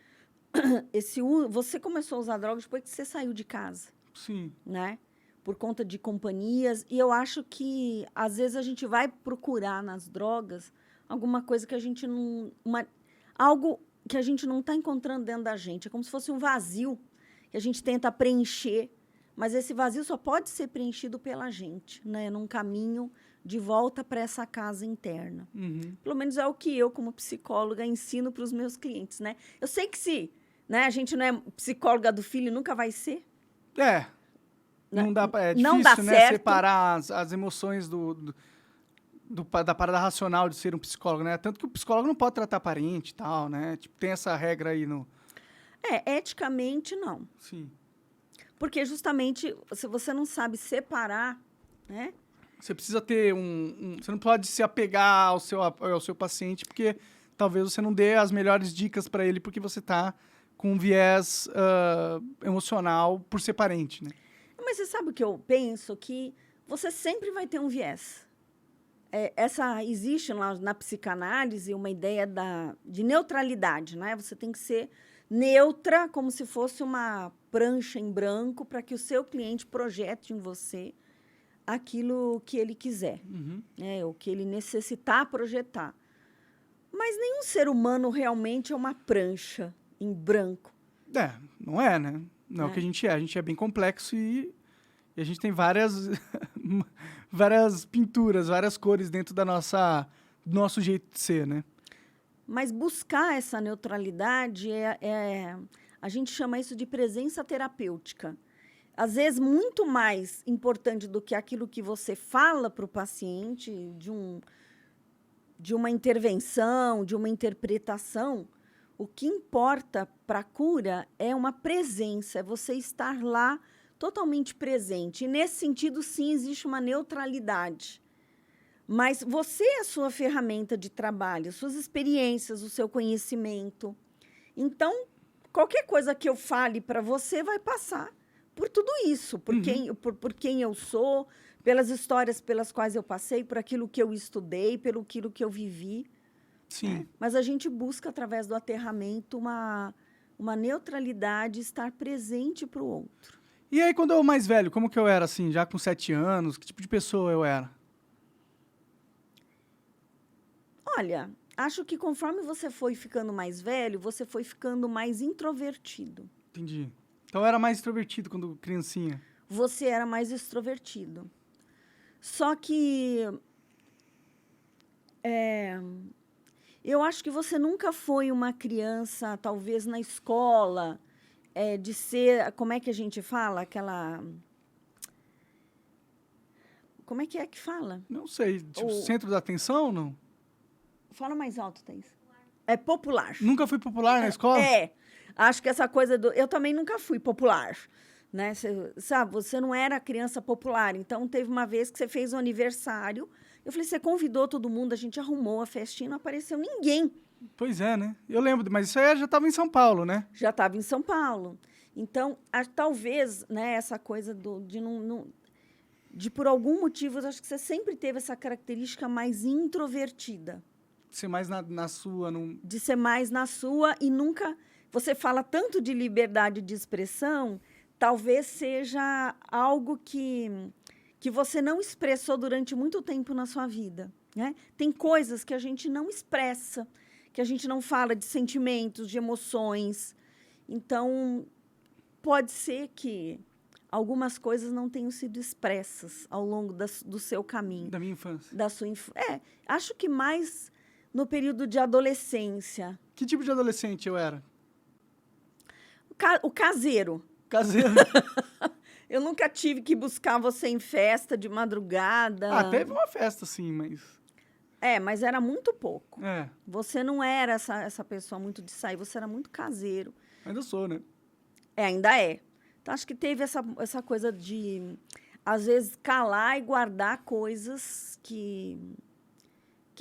você começou a usar drogas depois que você saiu de casa. Sim. Né? Por conta de companhias. E eu acho que, às vezes, a gente vai procurar nas drogas alguma coisa que a gente não... algo que a gente não está encontrando dentro da gente. É como se fosse um vazio que a gente tenta preencher. Mas esse vazio só pode ser preenchido pela gente, né? Num caminho de volta para essa casa interna. Pelo menos é o que eu, como psicóloga, ensino para os meus clientes, né? Eu sei que se, né, a gente não é psicóloga do filho, nunca vai ser. Não dá, é não difícil, dá né, certo. separar as emoções da parada racional de ser um psicólogo, né? Tanto que o psicólogo não pode tratar parente e tal, né? Tipo, tem essa regra aí no... Eticamente, não. Sim. Porque, justamente, se você não sabe separar, né? Você precisa ter você não pode se apegar ao seu paciente, porque talvez você não dê as melhores dicas para ele, porque você tá com um viés emocional por ser parente, né? Mas você sabe o que eu penso? Que você sempre vai ter um viés. Existe na psicanálise uma ideia de neutralidade, né? Você tem que ser neutra, como se fosse uma prancha em branco, para que o seu cliente projete em você aquilo que ele quiser, o que ele necessitar projetar. Mas nenhum ser humano realmente é uma prancha em branco. Não é, né? Não é o que a gente é. A gente é bem complexo e a gente tem várias pinturas, várias cores dentro do nosso jeito de ser, né? Mas buscar essa neutralidade a gente chama isso de presença terapêutica. Às vezes, muito mais importante do que aquilo que você fala para o paciente, de uma intervenção, de uma interpretação, o que importa para a cura é uma presença, é você estar lá totalmente presente. E, nesse sentido, sim, existe uma neutralidade. Mas você é a sua ferramenta de trabalho, suas experiências, o seu conhecimento. Então, qualquer coisa que eu fale para você vai passar por tudo isso, por quem eu sou, pelas histórias pelas quais eu passei, por aquilo que eu estudei, pelo aquilo que eu vivi. Sim. Mas a gente busca, através do aterramento, uma neutralidade, estar presente para o outro. E aí, quando eu era mais velho, como que eu era, assim, já com 7 anos? Que tipo de pessoa eu era? Olha, acho que conforme você foi ficando mais velho, você foi ficando mais introvertido. Entendi. Então eu era mais extrovertido quando criancinha. Você era mais extrovertido. Só que eu acho que você nunca foi uma criança, talvez na escola, de ser, como é que a gente fala? Como é que fala? Não sei, tipo, centro da atenção ou não? Fala mais alto, Thaís. É popular. Nunca fui popular na escola? Acho que essa coisa eu também nunca fui popular, né? Você não era criança popular. Então, teve uma vez que você fez um aniversário. Eu falei, você convidou todo mundo, a gente arrumou a festinha, não apareceu ninguém. Pois é, né? Eu lembro, mas isso aí já estava em São Paulo, né? Já estava em São Paulo. Então, talvez, né, essa coisa de por algum motivo, eu acho que você sempre teve essa característica mais introvertida. Ser mais na sua. De ser mais na sua e nunca... Você fala tanto de liberdade de expressão, talvez seja algo que você não expressou durante muito tempo na sua vida, né? Tem coisas que a gente não expressa, que a gente não fala de sentimentos, de emoções. Então, pode ser que algumas coisas não tenham sido expressas ao longo do seu caminho. Da minha infância. Da sua acho que mais no período de adolescência. Que tipo de adolescente eu era? O caseiro. Caseiro. Eu nunca tive que buscar você em festa de madrugada. Teve uma festa, sim, mas... Mas era muito pouco. É, Você não era essa pessoa muito de sair, você era muito caseiro. ainda sou, né? Ainda é. Então, acho que teve essa coisa de, às vezes, calar e guardar coisas que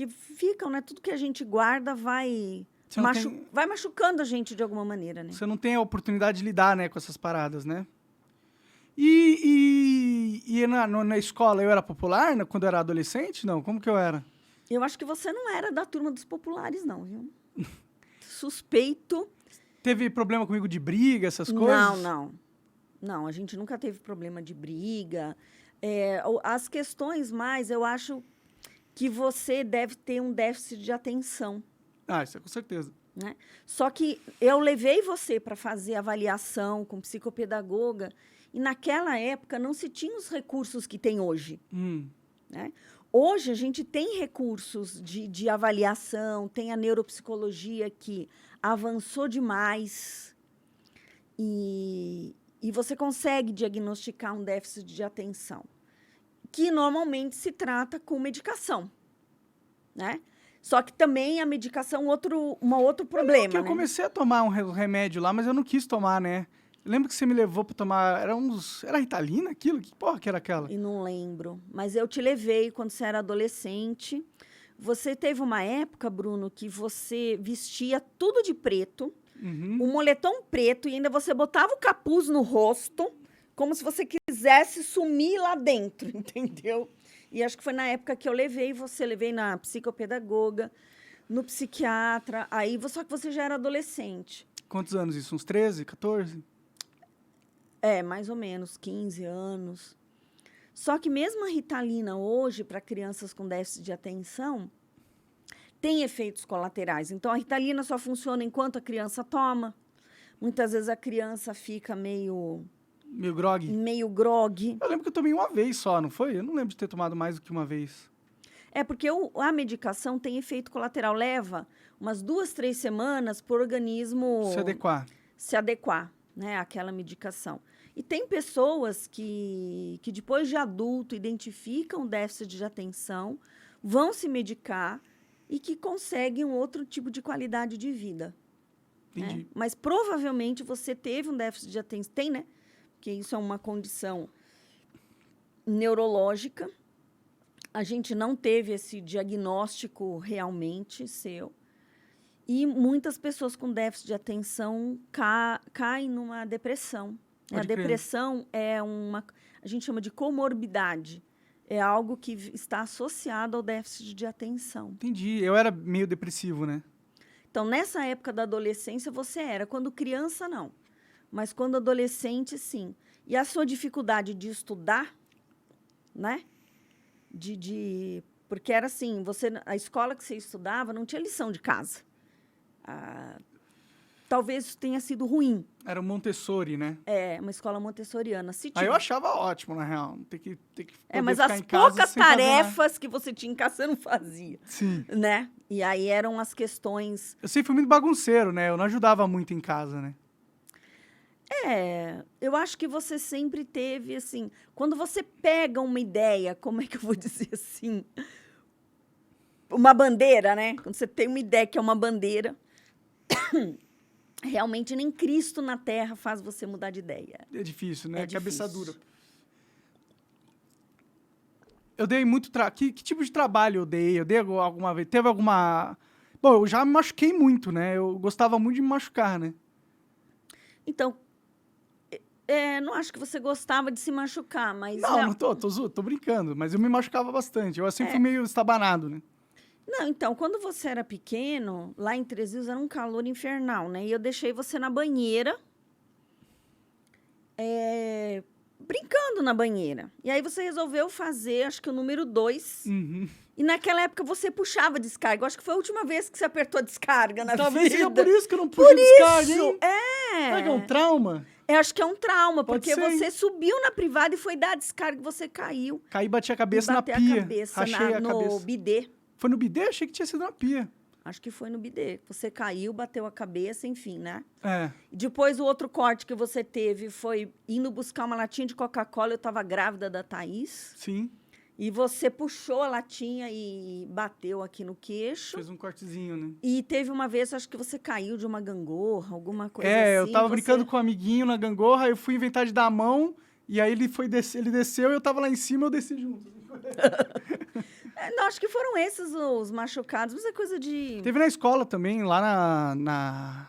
ficam, né? Tudo que a gente guarda vai machucando a gente de alguma maneira, né? Você não tem a oportunidade de lidar, né, com essas paradas, né? E na escola eu era popular, né, quando eu era adolescente? Não, como que eu era? Eu acho que você não era da turma dos populares, não, viu? Suspeito. Teve problema comigo de briga, essas coisas? Não, a gente nunca teve problema de briga. As questões mais, eu acho que você deve ter um déficit de atenção. Isso é com certeza. Né? Só que eu levei você para fazer avaliação com psicopedagoga e naquela época não se tinha os recursos que tem hoje. Né? Hoje a gente tem recursos de avaliação, tem a neuropsicologia que avançou demais e você consegue diagnosticar um déficit de atenção, que normalmente se trata com medicação, né? Só que também a medicação um outro problema, Eu né? comecei a tomar um remédio lá, mas eu não quis tomar, né? Eu lembro que você me levou pra tomar... Era Ritalina aquilo? Que porra que era aquela? E não lembro. Mas eu te levei quando você era adolescente. Você teve uma época, Bruno, que você vestia tudo de preto, um moletom preto, e ainda você botava o capuz no rosto, como se você quisesse sumir lá dentro, entendeu? E acho que foi na época que eu levei na psicopedagoga, no psiquiatra, só que você já era adolescente. Quantos anos isso? Uns 13, 14? Mais ou menos, 15 anos. Só que mesmo a Ritalina hoje, para crianças com déficit de atenção, tem efeitos colaterais. Então, a Ritalina só funciona enquanto a criança toma. Muitas vezes a criança fica meio grogue. Eu lembro que eu tomei uma vez só, não foi? Eu não lembro de ter tomado mais do que uma vez. Porque a medicação tem efeito colateral. Leva umas 2, 3 semanas para o organismo se adequar, né, àquela medicação. E tem pessoas que depois de adulto identificam déficit de atenção, vão se medicar e que conseguem um outro tipo de qualidade de vida. Entendi. Né? Mas provavelmente você teve um déficit de atenção, tem, né? Porque isso é uma condição neurológica. A gente não teve esse diagnóstico realmente seu. E muitas pessoas com déficit de atenção caem numa depressão. A depressão a gente chama de comorbidade. É algo que está associado ao déficit de atenção. Entendi. Eu era meio depressivo, né? Então, nessa época da adolescência, você era. Quando criança, não. Mas quando adolescente, sim. E a sua dificuldade de estudar, né? Porque era assim, a escola que você estudava não tinha lição de casa. Talvez isso tenha sido ruim. Era o Montessori, né? Uma escola montessoriana. Eu achava ótimo, na real. Ter que mas ficar as em casa poucas sem fazer tarefas que você tinha em casa, você não fazia. Sim. Né? E aí eram as questões... Eu sempre fui muito bagunceiro, né? Eu não ajudava muito em casa, né? Eu acho que você sempre teve, assim... Quando você pega uma ideia, como é que eu vou dizer assim? Uma bandeira, né? Quando você tem uma ideia que é uma bandeira... Realmente nem Cristo na Terra faz você mudar de ideia. É difícil, né? É Cabeça difícil. dura. Eu dei muito... Que tipo de trabalho eu dei? Eu dei alguma vez? Teve alguma... Bom, eu já me machuquei muito, né? Eu gostava muito de me machucar, né? Então, não acho que você gostava de se machucar, mas... Não tô brincando. Mas eu me machucava bastante. Eu sempre fui meio estabanado, né? Não, então, quando você era pequeno, lá em Três Rios era um calor infernal, né? E eu deixei você na banheira, brincando na banheira. E aí você resolveu fazer, acho que o número 2. Uhum. E naquela época você puxava a descarga. Eu acho que foi a última vez que você apertou a descarga na Talvez vida. seja por isso que eu não puxo descarga, hein? Será que é um É. trauma? Eu acho que é um trauma, Pode porque ser, hein? você subiu na privada e foi dar a descarga e você caiu. Caí e bati a cabeça E na bateu pia. a cabeça Rachei a no cabeça. bidê. Foi no bidê? Achei que tinha sido na pia. Acho que foi no bidê. Você caiu, bateu a cabeça, enfim, né? É. Depois, o outro corte que você teve foi indo buscar uma latinha de Coca-Cola. Eu estava grávida da Thaís. Sim. E você puxou a latinha e bateu aqui no queixo. Fez um cortezinho, né? E teve uma vez, acho que você caiu de uma gangorra, alguma coisa assim. Eu tava você- brincando com um amiguinho na gangorra, eu fui inventar de dar a mão, e aí ele desceu e eu tava lá em cima, eu desci junto. Não, acho que foram esses os machucados, mas é coisa de... Teve na escola também, lá na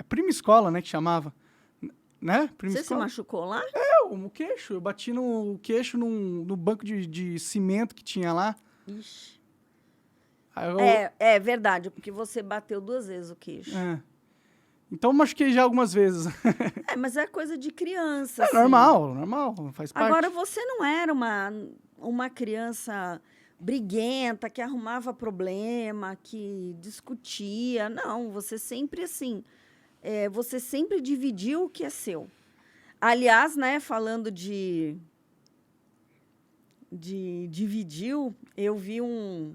prima escola, né, que chamava. Né? Prima Você se escola. machucou lá? O queixo. Eu bati no queixo no banco de cimento que tinha lá. Ixi. Aí eu- É verdade, porque você bateu 2 vezes o queixo. É. Então eu machuquei já algumas vezes. Mas é coisa de criança, É assim. normal, faz parte. Agora, você não era uma criança briguenta, que arrumava problema, que discutia. Não, você sempre, assim, você sempre dividiu o que é seu. Aliás, né, falando de dividiu, eu vi um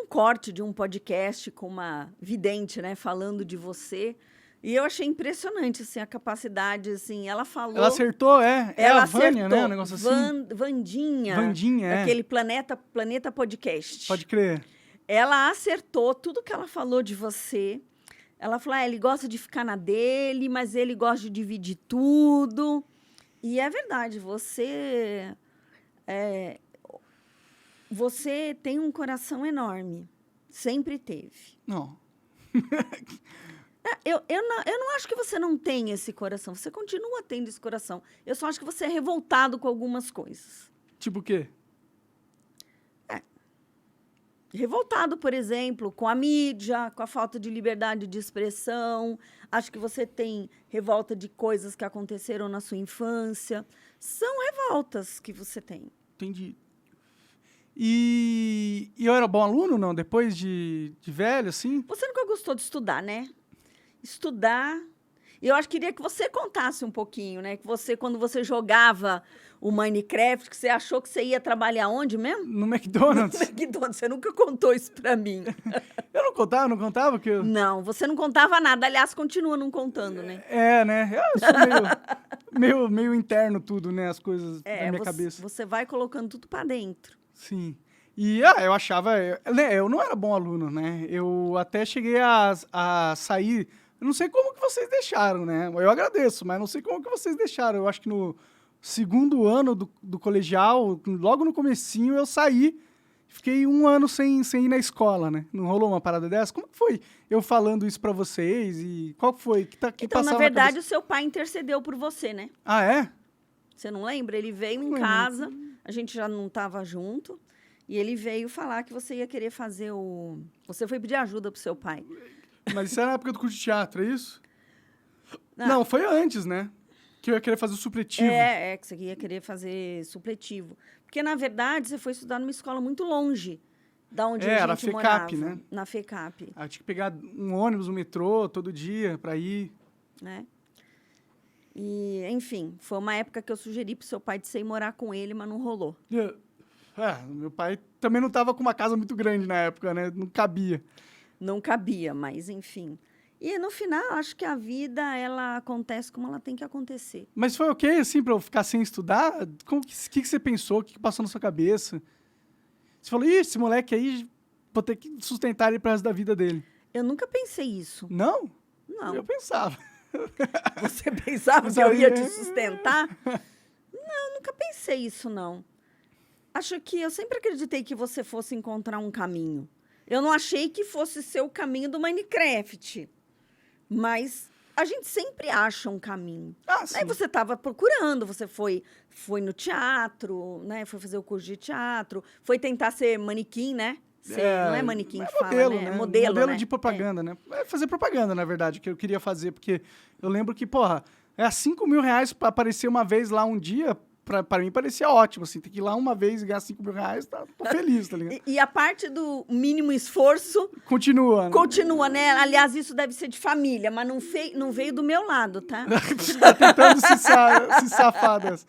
corte de um podcast com uma vidente, né, falando de você. E eu achei impressionante, assim, a capacidade, assim, ela falou... Ela acertou, é. É Ela a Vânia, acertou. né? Um negócio assim. Vandinha. Vandinha, é. Aquele Planeta Podcast. Pode crer. Ela acertou tudo que ela falou de você. Ela falou, ele gosta de ficar na dele, mas ele gosta de dividir tudo. E é verdade, você tem um coração enorme. Sempre teve. Não. Eu não acho que você não tem esse coração. Você continua tendo esse coração. Eu só acho que você é revoltado com algumas coisas. Tipo o quê? Revoltado, por exemplo, com a mídia, com a falta de liberdade de expressão. Acho que você tem revolta de coisas que aconteceram na sua infância. São revoltas que você tem. Entendi. E eu era bom aluno, não? Depois de velho, assim? Você nunca gostou de estudar, né? Estudar. E eu acho que queria que você contasse um pouquinho, né? Que você, quando você jogava o Minecraft, que você achou que você ia trabalhar onde mesmo? No McDonald's. No McDonald's. Você nunca contou isso pra mim. Eu não contava que eu... Não, você não contava nada. Aliás, continua não contando, né? né? Eu sou meio interno tudo, né? As coisas na minha cabeça. Você vai colocando tudo pra dentro. Sim. E eu achava... Eu não era bom aluno, né? Eu até cheguei a sair... Eu não sei como que vocês deixaram, né? Eu agradeço, mas não sei como que vocês deixaram. Eu acho que no segundo ano do colegial, logo no comecinho, eu saí. Fiquei 1 ano sem ir na escola, né? Não rolou uma parada dessa? Como que foi eu falando isso pra vocês? E qual que foi? Que Então, na passava verdade, cabeça? o seu pai intercedeu por você, né? Ah, é? Você não lembra? Ele veio em Não casa, a gente já não estava junto, e ele veio falar que você ia querer fazer Você foi pedir ajuda pro seu pai. Mas isso era na época do curso de teatro, é isso? Não, foi antes, né? Que eu ia querer fazer o supletivo. Que você ia querer fazer supletivo. Porque, na verdade, você foi estudar numa escola muito longe da onde a gente era a FECAP, morava. né? Na FECAP, Eu tinha que pegar um ônibus, um metrô, todo dia pra ir. né? E, enfim, foi uma época que eu sugeri pro seu pai de você ir morar com ele, mas não rolou. Meu pai também não tava com uma casa muito grande na época, né? Não cabia. Não cabia, mas, enfim. E, no final, acho que a vida, ela acontece como ela tem que acontecer. Mas foi ok, assim, pra eu ficar sem estudar? O que você pensou? O que passou na sua cabeça? Você falou, esse moleque aí, vou ter que sustentar ele pro resto da vida dele. Eu nunca pensei isso. Não? Não. Eu pensava. Você pensava que eu ia te sustentar? Não, nunca pensei isso, não. Acho que eu sempre acreditei que você fosse encontrar um caminho. Eu não achei que fosse ser o caminho do Minecraft. Mas a gente sempre acha um caminho. Ah, sim. Aí você estava procurando, você foi no teatro, né? Foi fazer o curso de teatro, foi tentar ser manequim, né? não é manequim que fala, modelo, né? né? É modelo, Modelo né? de propaganda, né? É fazer propaganda, na verdade, que eu queria fazer, porque eu lembro que, porra, é 5 mil reais pra aparecer uma vez lá um dia, pra mim parecia ótimo, assim, tem que ir lá uma vez e ganhar 5 mil reais, tô feliz, tá ligado? E a parte do mínimo esforço Continua, né? continua, né? Aliás, isso deve ser de família, mas não veio do meu lado, tá? Tá tentando se safar dessa.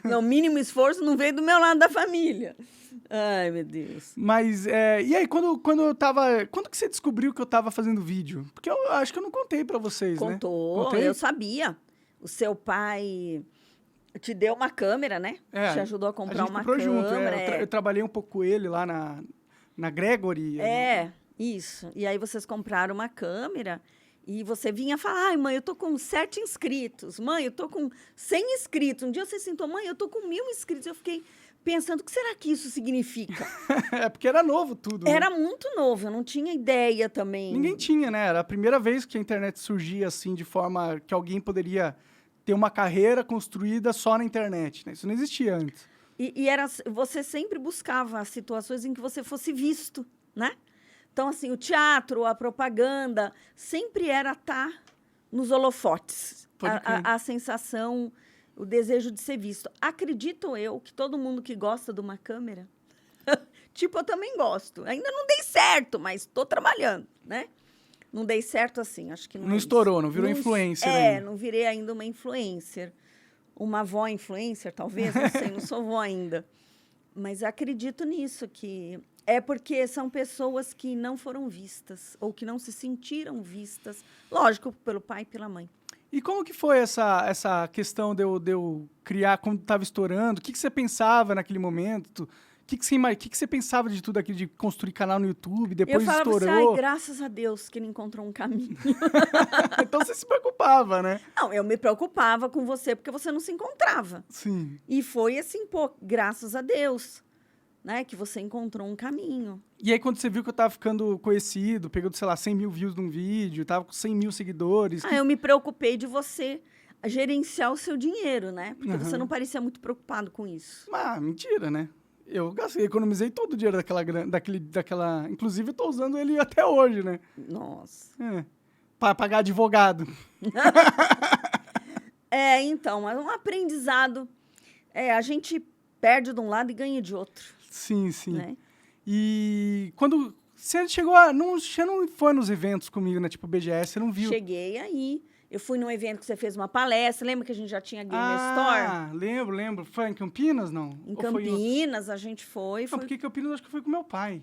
Não, mínimo esforço não veio do meu lado da família. Ai, meu Deus. Mas, e aí, quando eu tava... Quando que você descobriu que eu tava fazendo vídeo? Porque eu acho que eu não contei pra vocês, né? Contou, Contei? eu sabia. O seu pai te deu uma câmera, né? Te ajudou a comprar gente uma comprou câmera. junto. Eu trabalhei um pouco com ele lá na Gregory. Isso. E aí vocês compraram uma câmera e você vinha falar, ai, mãe, eu tô com 7 inscritos. Mãe, eu tô com 100 inscritos. Um dia você sentou, mãe, eu tô com 1.000 inscritos. Eu fiquei pensando, o que será que isso significa? É porque era novo tudo, né? Era muito novo, eu não tinha ideia também. Ninguém tinha, né? Era a primeira vez que a internet surgia assim, de forma que alguém poderia ter uma carreira construída só na internet, né? Isso não existia antes. E você sempre buscava situações em que você fosse visto, né? Então, assim, o teatro, a propaganda, sempre era estar nos holofotes. A sensação, o desejo de ser visto. Acredito eu que todo mundo que gosta de uma câmera, tipo, eu também gosto. Ainda não dei certo, mas estou trabalhando, né? Não dei certo assim, acho que não. Não estourou, não virou influencer ainda. Não virei ainda uma influencer. Uma avó influencer, talvez, não sei, não sou vó ainda. Mas acredito nisso, que é porque são pessoas que não foram vistas, ou que não se sentiram vistas, lógico, pelo pai e pela mãe. E como que foi essa questão de eu criar, quando estava estourando? O que você pensava naquele momento? O que você pensava de tudo aquilo, de construir canal no YouTube, depois eu falava estourou? Assim, ai, graças a Deus que ele encontrou um caminho. Então você se preocupava, né? Não, eu me preocupava com você porque você não se encontrava. Sim. E foi assim, pô, graças a Deus, né, que você encontrou um caminho. E aí, quando você viu que eu tava ficando conhecido, pegando, sei lá, 100 mil views num vídeo, tava com 100 mil seguidores... Eu me preocupei de você gerenciar o seu dinheiro, né? Porque você não parecia muito preocupado com isso. Mentira, né? Eu economizei todo o dinheiro daquela... Inclusive, eu tô usando ele até hoje, né? Nossa. Pra pagar advogado. Então, é um aprendizado. A gente perde de um lado e ganha de outro. Sim, sim. Né? E quando você chegou a... Você não foi nos eventos comigo, né? Tipo, BGS, você não viu? Cheguei aí. Eu fui num evento que você fez uma palestra. Lembra que a gente já tinha Game Store? Lembro. Foi em Campinas, não? Em Campinas a gente foi. Não, porque Campinas eu acho que foi com meu pai.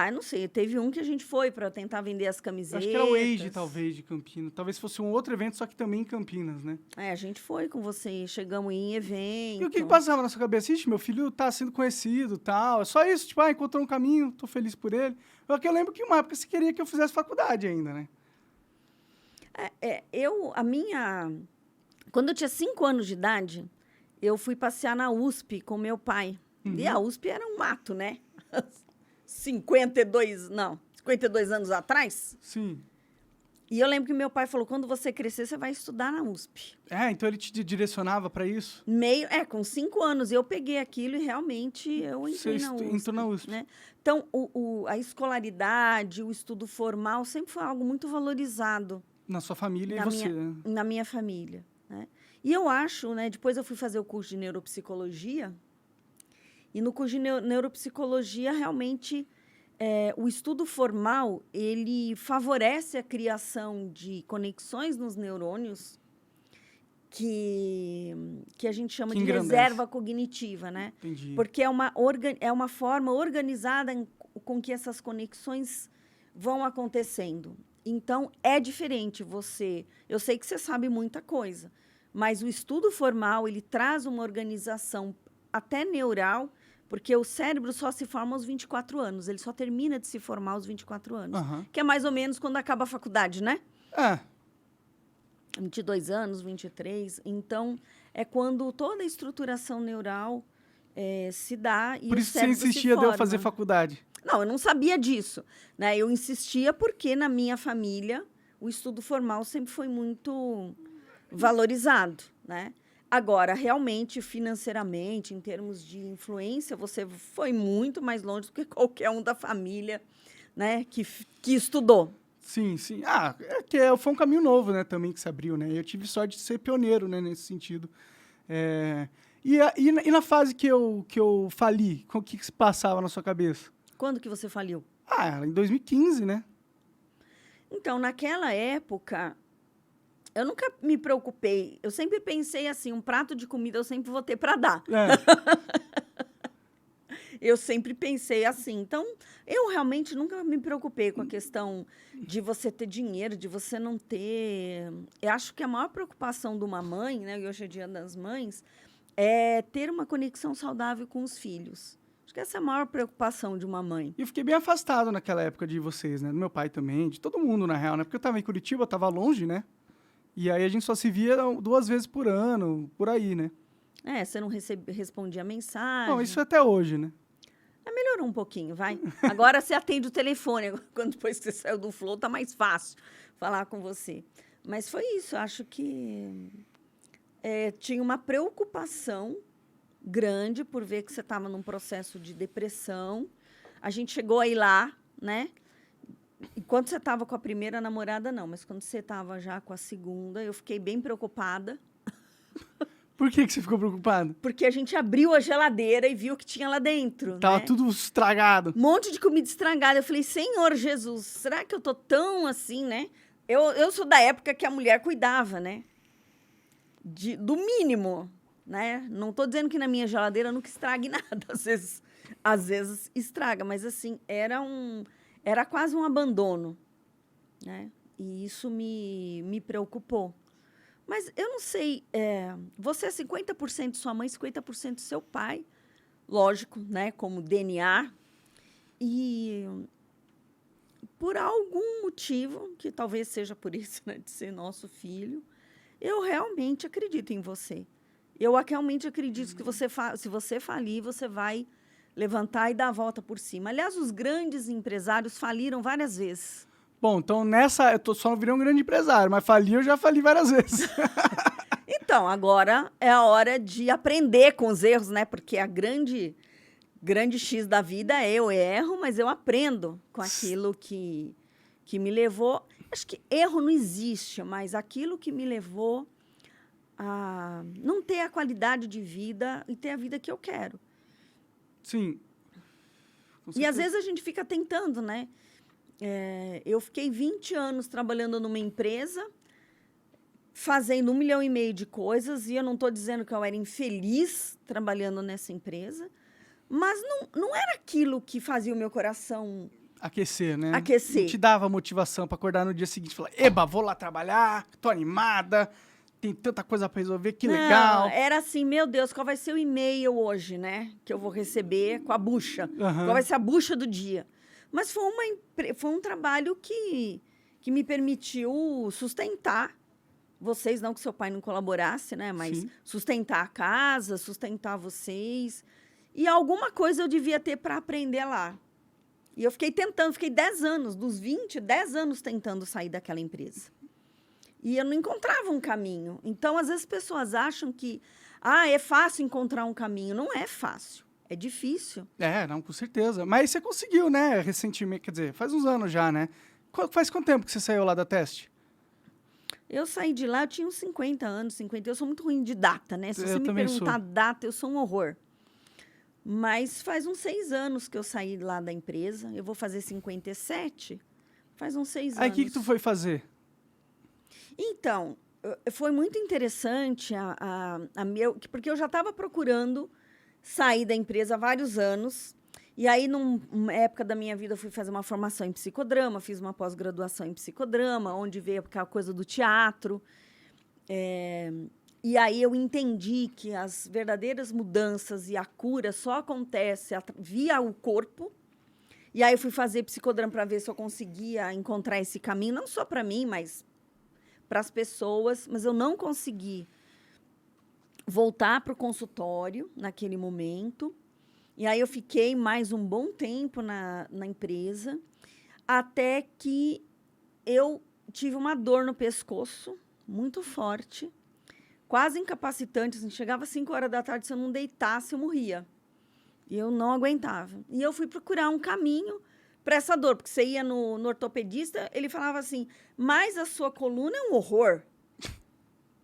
Eu não sei. Teve um que a gente foi para tentar vender as camisetas. Acho que era o Age, talvez, de Campinas. Talvez fosse um outro evento, só que também em Campinas, né? A gente foi com você. Chegamos em evento. E o que passava na sua cabeça? Ixi, meu filho tá sendo conhecido e tal. É só isso, tipo, encontrou um caminho, tô feliz por ele. Eu lembro que uma época você queria que eu fizesse faculdade ainda, né? Quando eu tinha 5 anos de idade, eu fui passear na USP com meu pai. E a USP era um mato, né? 52 anos atrás. Sim. E eu lembro que meu pai falou, quando você crescer, você vai estudar na USP. Então ele te direcionava para isso? Com 5 anos. Eu peguei aquilo e realmente eu entrei na USP. Entrou na USP. Né? Então, a escolaridade, o estudo formal sempre foi algo muito valorizado. Na sua família e você? Na minha família. Né? E eu acho, né, depois eu fui fazer o curso de neuropsicologia, e no curso de neuropsicologia, realmente, o estudo formal, ele favorece a criação de conexões nos neurônios que a gente chama de reserva cognitiva, né? Entendi. Porque é uma forma organizada com que essas conexões vão acontecendo. Então, é diferente eu sei que você sabe muita coisa, mas o estudo formal, ele traz uma organização até neural, porque o cérebro só se forma aos 24 anos, ele só termina de se formar aos 24 anos, que é mais ou menos quando acaba a faculdade, né? 22 anos, 23. Então, é quando toda a estruturação neural se dá e por o isso cérebro você insistia de eu fazer faculdade? Não, eu não sabia disso. Né? Eu insistia porque, na minha família, o estudo formal sempre foi muito valorizado. Né? Agora, realmente, financeiramente, em termos de influência, você foi muito mais longe do que qualquer um da família, né, que estudou. Sim, sim. Ah, foi um caminho novo, né, também que se abriu, né? Eu tive sorte de ser pioneiro, né, nesse sentido. É, e na fase que eu fali, o que se passava na sua cabeça? Quando que você faliu? Ah, em 2015, né? Então, naquela época, eu nunca me preocupei. Eu sempre pensei assim, um prato de comida eu sempre vou ter para dar. É, Eu sempre pensei assim. Então, eu realmente nunca me preocupei com a questão de você ter dinheiro, de você não ter. Eu acho que a maior preocupação de uma mãe, né, e hoje é Dia das Mães, é ter uma conexão saudável com os filhos. Acho que essa é a maior preocupação de uma mãe. e eu fiquei bem afastado naquela época de vocês, né? Do meu pai também, de todo mundo, na real, né? Porque eu tava em Curitiba, eu tava longe, né? E aí a gente só se via 2 vezes por ano, por aí, né? É, você não respondia mensagem. Bom, isso é até hoje, né? Melhorou um pouquinho, vai. Agora você atende o telefone. Quando depois que você saiu do Flow, tá mais fácil falar com você. Mas foi isso. Acho que tinha uma preocupação grande por ver que você estava num processo de depressão. A gente chegou a ir lá, né? Enquanto você estava com a primeira namorada, não. Mas quando você estava já com a segunda, eu fiquei bem preocupada. Por que você ficou preocupado? Porque a gente abriu a geladeira e viu o que tinha lá dentro, Tava né? tudo estragado. Um monte de comida estragada. Eu falei, Senhor Jesus, será que eu tô tão assim, né? Eu sou da época que a mulher cuidava, né? Do mínimo, né? Não tô dizendo que na minha geladeira nunca estrague nada. Às vezes estraga, mas assim, era quase um abandono, né? E isso me preocupou. Mas eu não sei, você é 50% sua mãe, 50% seu pai, lógico, né? Como DNA. E por algum motivo, que talvez seja por isso, né, de ser nosso filho, eu realmente acredito em você. Eu realmente acredito que se você falir, você vai levantar e dar a volta por cima. Aliás, os grandes empresários faliram várias vezes. Bom, então nessa, só não virei um grande empresário, mas falir eu já fali várias vezes. Então, agora é a hora de aprender com os erros, né? Porque a grande X da vida é eu erro, mas eu aprendo com aquilo que me levou. Acho que erro não existe, mas aquilo que me levou a não ter a qualidade de vida e ter a vida que eu quero. Sim. E às vezes a gente fica tentando, né? Eu fiquei 20 anos trabalhando numa empresa, fazendo 1,5 milhão de coisas, e eu não estou dizendo que eu era infeliz trabalhando nessa empresa, mas não era aquilo que fazia o meu coração Aquecer, né? aquecer. Te dava motivação pra acordar no dia seguinte e falar: eba, vou lá trabalhar, tô animada, tem tanta coisa pra resolver, que legal. Era assim, meu Deus, qual vai ser o e-mail hoje, né? Que eu vou receber com a bucha. Uhum. Qual vai ser a bucha do dia? Mas foi um trabalho que me permitiu sustentar vocês, não que seu pai não colaborasse, né? Mas Sim. sustentar a casa, sustentar vocês. E alguma coisa eu devia ter para aprender lá. E eu fiquei 10 anos, dos 20, 10 anos tentando sair daquela empresa. E eu não encontrava um caminho. Então, às vezes, as pessoas acham que é fácil encontrar um caminho. Não é fácil. É difícil. Não, com certeza. Mas você conseguiu, né, recentemente, quer dizer, faz uns anos já, né? Faz quanto tempo que você saiu lá da Teste? Eu saí de lá, eu tinha uns 50 anos, 50. Eu sou muito ruim de data, né? Se você me perguntar data, eu sou um horror. Mas faz uns 6 anos que eu saí lá da empresa. Eu vou fazer 57. Faz uns 6 anos. Aí, o que tu foi fazer? Então, foi muito interessante porque eu já estava procurando sair da empresa há vários anos. E aí, numa época da minha vida, eu fui fazer uma formação em psicodrama, fiz uma pós-graduação em psicodrama, onde veio aquela coisa do teatro. E aí eu entendi que as verdadeiras mudanças e a cura só acontece via o corpo. E aí eu fui fazer psicodrama para ver se eu conseguia encontrar esse caminho, não só para mim, mas para as pessoas. Mas eu não consegui voltar para o consultório naquele momento. E aí eu fiquei mais um bom tempo na empresa, até que eu tive uma dor no pescoço muito forte, quase incapacitante. Assim, chegava às 5 horas da tarde, se eu não deitasse, eu morria. E eu não aguentava. E eu fui procurar um caminho para essa dor, porque você ia no ortopedista, ele falava assim, mas a sua coluna é um horror.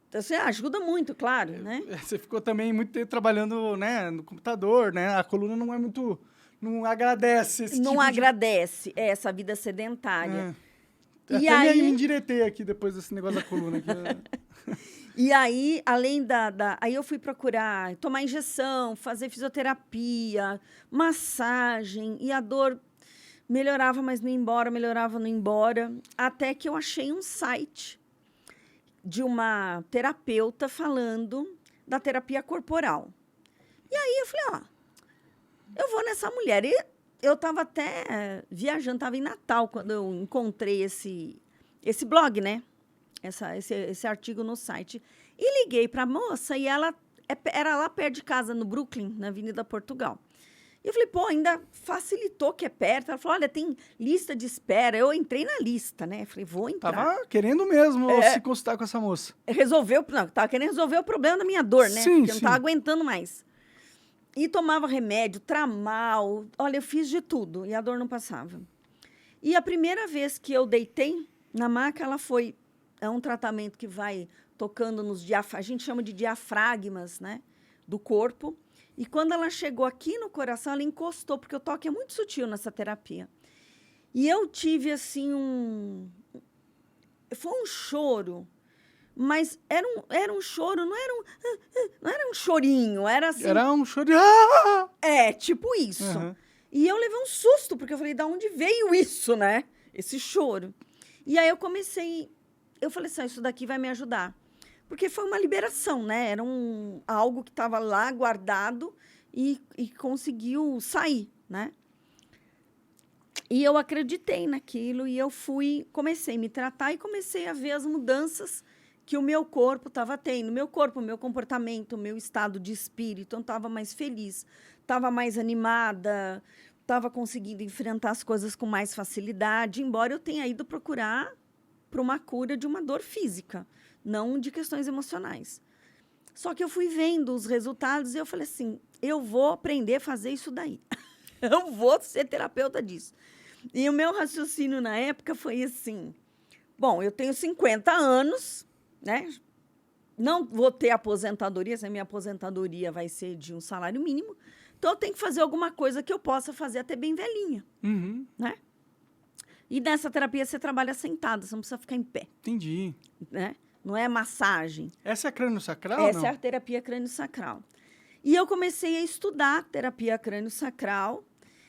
Então, você ajuda muito, claro, né? Você ficou também muito tempo trabalhando, né, no computador, né? A coluna não é muito... Não agradece esse Não tipo agradece essa vida sedentária. É. E Até aí... me endireitei aqui depois desse negócio da coluna. Aqui. E aí, além Aí eu fui procurar tomar injeção, fazer fisioterapia, massagem, e a dor melhorava, mas não ia embora, melhorava, não ia embora, até que eu achei um site de uma terapeuta falando da terapia corporal. E aí eu falei, eu vou nessa mulher. E eu estava até viajando, estava em Natal, quando eu encontrei esse blog, né? Esse artigo no site. E liguei para a moça e ela era lá perto de casa, no Brooklyn, na Avenida Portugal. E eu falei, ainda facilitou que é perto. Ela falou, olha, tem lista de espera. Eu entrei na lista, né? Falei, vou entrar. Tava querendo mesmo se consultar com essa moça. Tava querendo resolver o problema da minha dor, né? Sim, Porque eu não tava aguentando mais. E tomava remédio, tramal. Olha, eu fiz de tudo e a dor não passava. E a primeira vez que eu deitei na maca, é um tratamento que vai tocando nos a gente chama de diafragmas, né, do corpo. E quando ela chegou aqui no coração, ela encostou, porque o toque é muito sutil nessa terapia. E eu tive, assim, foi um choro, mas era um choro, não era um chorinho, era assim... Era um choro de... tipo isso. Uhum. E eu levei um susto, porque eu falei, de onde veio isso, né? Esse choro. E aí eu falei assim, isso daqui vai me ajudar. Porque foi uma liberação, né? Era algo que estava lá guardado e conseguiu sair, né? E eu acreditei naquilo e comecei a me tratar e comecei a ver as mudanças que o meu corpo estava tendo. Meu corpo, meu comportamento, meu estado de espírito. Eu estava mais feliz, estava mais animada, estava conseguindo enfrentar as coisas com mais facilidade, embora eu tenha ido procurar para uma cura de uma dor física, não de questões emocionais. Só que eu fui vendo os resultados e eu falei assim, eu vou aprender a fazer isso daí. Eu vou ser terapeuta disso. E o meu raciocínio na época foi assim, bom, eu tenho 50 anos, né? Não vou ter aposentadoria, a minha aposentadoria vai ser de um salário mínimo, então eu tenho que fazer alguma coisa que eu possa fazer até bem velhinha, né? E nessa terapia você trabalha sentada, você não precisa ficar em pé. Entendi. Né? Não é massagem. Essa é crânio-sacral? Essa é a terapia crânio-sacral. E eu comecei a estudar terapia crânio-sacral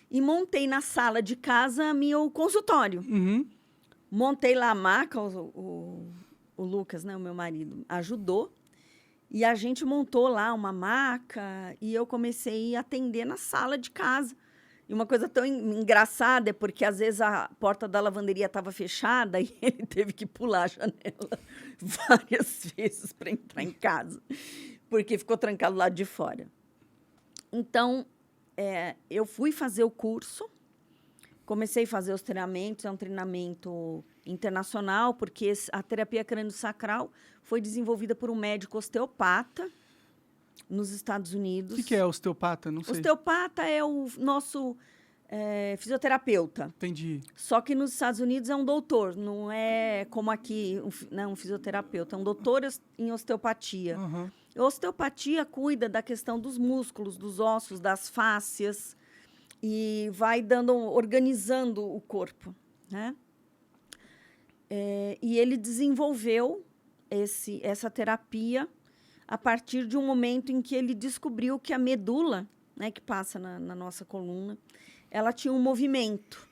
e montei na sala de casa meu consultório. Montei lá a maca, o Lucas, né, o meu marido, ajudou. E a gente montou lá uma maca e eu comecei a atender na sala de casa. E uma coisa tão engraçada é porque, às vezes, a porta da lavanderia estava fechada e ele teve que pular a janela várias vezes para entrar em casa, porque ficou trancado lá de fora. Então, eu fui fazer o curso, comecei a fazer os treinamentos, é um treinamento internacional, porque a terapia crânio-sacral foi desenvolvida por um médico osteopata, nos Estados Unidos. O que é osteopata? Não sei. Osteopata é o nosso fisioterapeuta. Entendi. Só que nos Estados Unidos é um doutor, não é como aqui um fisioterapeuta, é um doutor em osteopatia. A osteopatia cuida da questão dos músculos, dos ossos, das fáscias e vai organizando o corpo, né? E ele desenvolveu essa terapia a partir de um momento em que ele descobriu que a medula, né, que passa na nossa coluna, ela tinha um movimento.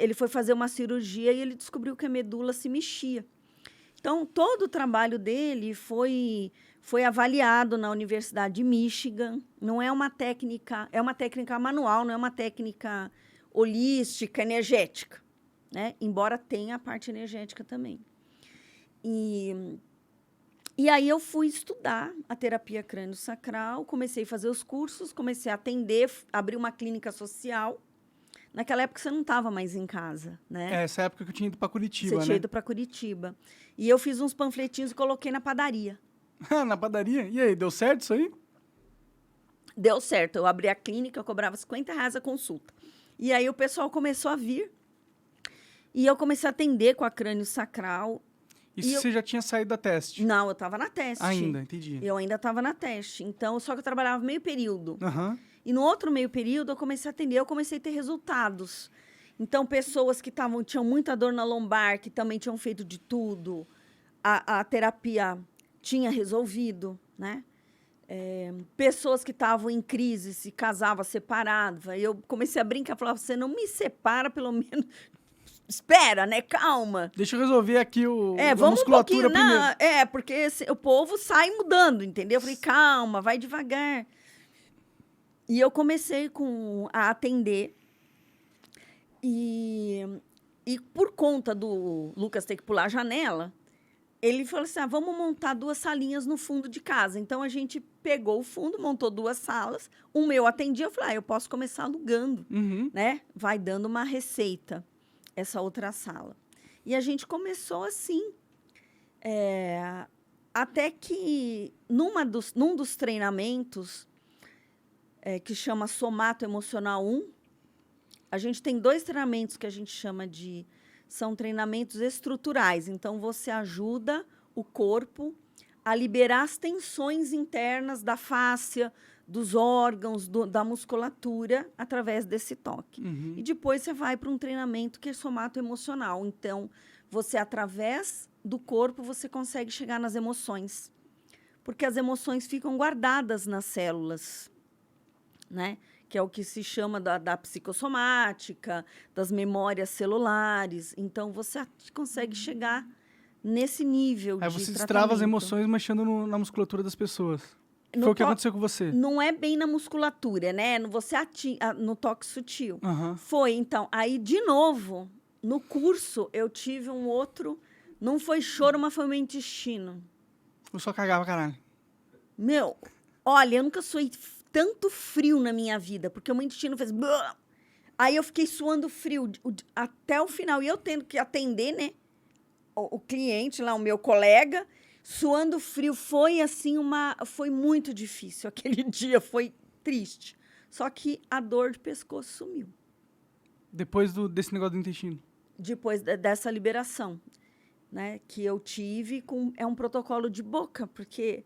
Ele foi fazer uma cirurgia e ele descobriu que a medula se mexia. Então, todo o trabalho dele foi avaliado na Universidade de Michigan. Não é uma técnica, é uma técnica manual, não é uma técnica holística, energética, né? Embora tenha a parte energética também. E aí eu fui estudar a terapia crânio-sacral, comecei a fazer os cursos, comecei a atender, abri uma clínica social. Naquela época você não estava mais em casa, né? Essa época que eu tinha ido para Curitiba, Você tinha ido para Curitiba. E eu fiz uns panfletinhos e coloquei na padaria. Na padaria? E aí, deu certo isso aí? Deu certo. Eu abri a clínica, eu cobrava R$ 50 a consulta. E aí o pessoal começou a vir. E eu comecei a atender com a crânio sacral. Isso você já tinha saído da teste? Não, eu estava na teste. Ainda, entendi. Eu ainda estava na teste. Então, só que eu trabalhava meio período. Aham. E no outro meio período, eu comecei a atender, eu comecei a ter resultados. Então, pessoas que tinham muita dor na lombar, que também tinham feito de tudo, a terapia tinha resolvido, né? Pessoas que estavam em crise, se casavam, separavam. Eu comecei a brincar, falava, você não me separa, pelo menos... Espera, né? Calma. Deixa eu resolver aqui a Vamos musculatura um pouquinho. primeiro. Porque o povo sai mudando, entendeu? Eu falei, calma, vai devagar. E eu comecei a atender. E por conta do Lucas ter que pular a janela, ele falou assim, vamos montar 2 salinhas no fundo de casa. Então, a gente pegou o fundo, montou 2 salas. Uma eu atendia, eu falei, eu posso começar alugando, né? Vai dando uma receita, essa outra sala. E a gente começou assim. Até que, num dos treinamentos, que chama Somato Emocional 1, a gente tem 2 treinamentos que a gente chama de... São treinamentos estruturais. Então, você ajuda o corpo a liberar as tensões internas da fáscia, dos órgãos, da musculatura, através desse toque. E depois você vai para um treinamento que é somato emocional. Então, você, através do corpo, você consegue chegar nas emoções. Porque as emoções ficam guardadas nas células, né? Que é o que se chama da psicossomática, das memórias celulares. Então, você consegue chegar nesse nível de tratamento. Aí você destrava as emoções mexendo na musculatura das pessoas. Foi o que aconteceu com você? Não é bem na musculatura, né? Você no toque sutil. Foi, então. Aí, de novo, no curso, eu tive um outro... Não foi choro, mas foi meu intestino. Eu só cagava, caralho. Meu, olha, eu nunca suei tanto frio na minha vida, porque o meu intestino fez... Aí eu fiquei suando frio até o final. E eu tendo que atender, né? O cliente lá, o meu colega, suando frio. Foi assim foi muito difícil. Aquele dia foi triste. Só que a dor de pescoço sumiu. Depois desse negócio do intestino? Depois dessa liberação, né? Que eu tive é um protocolo de boca, porque...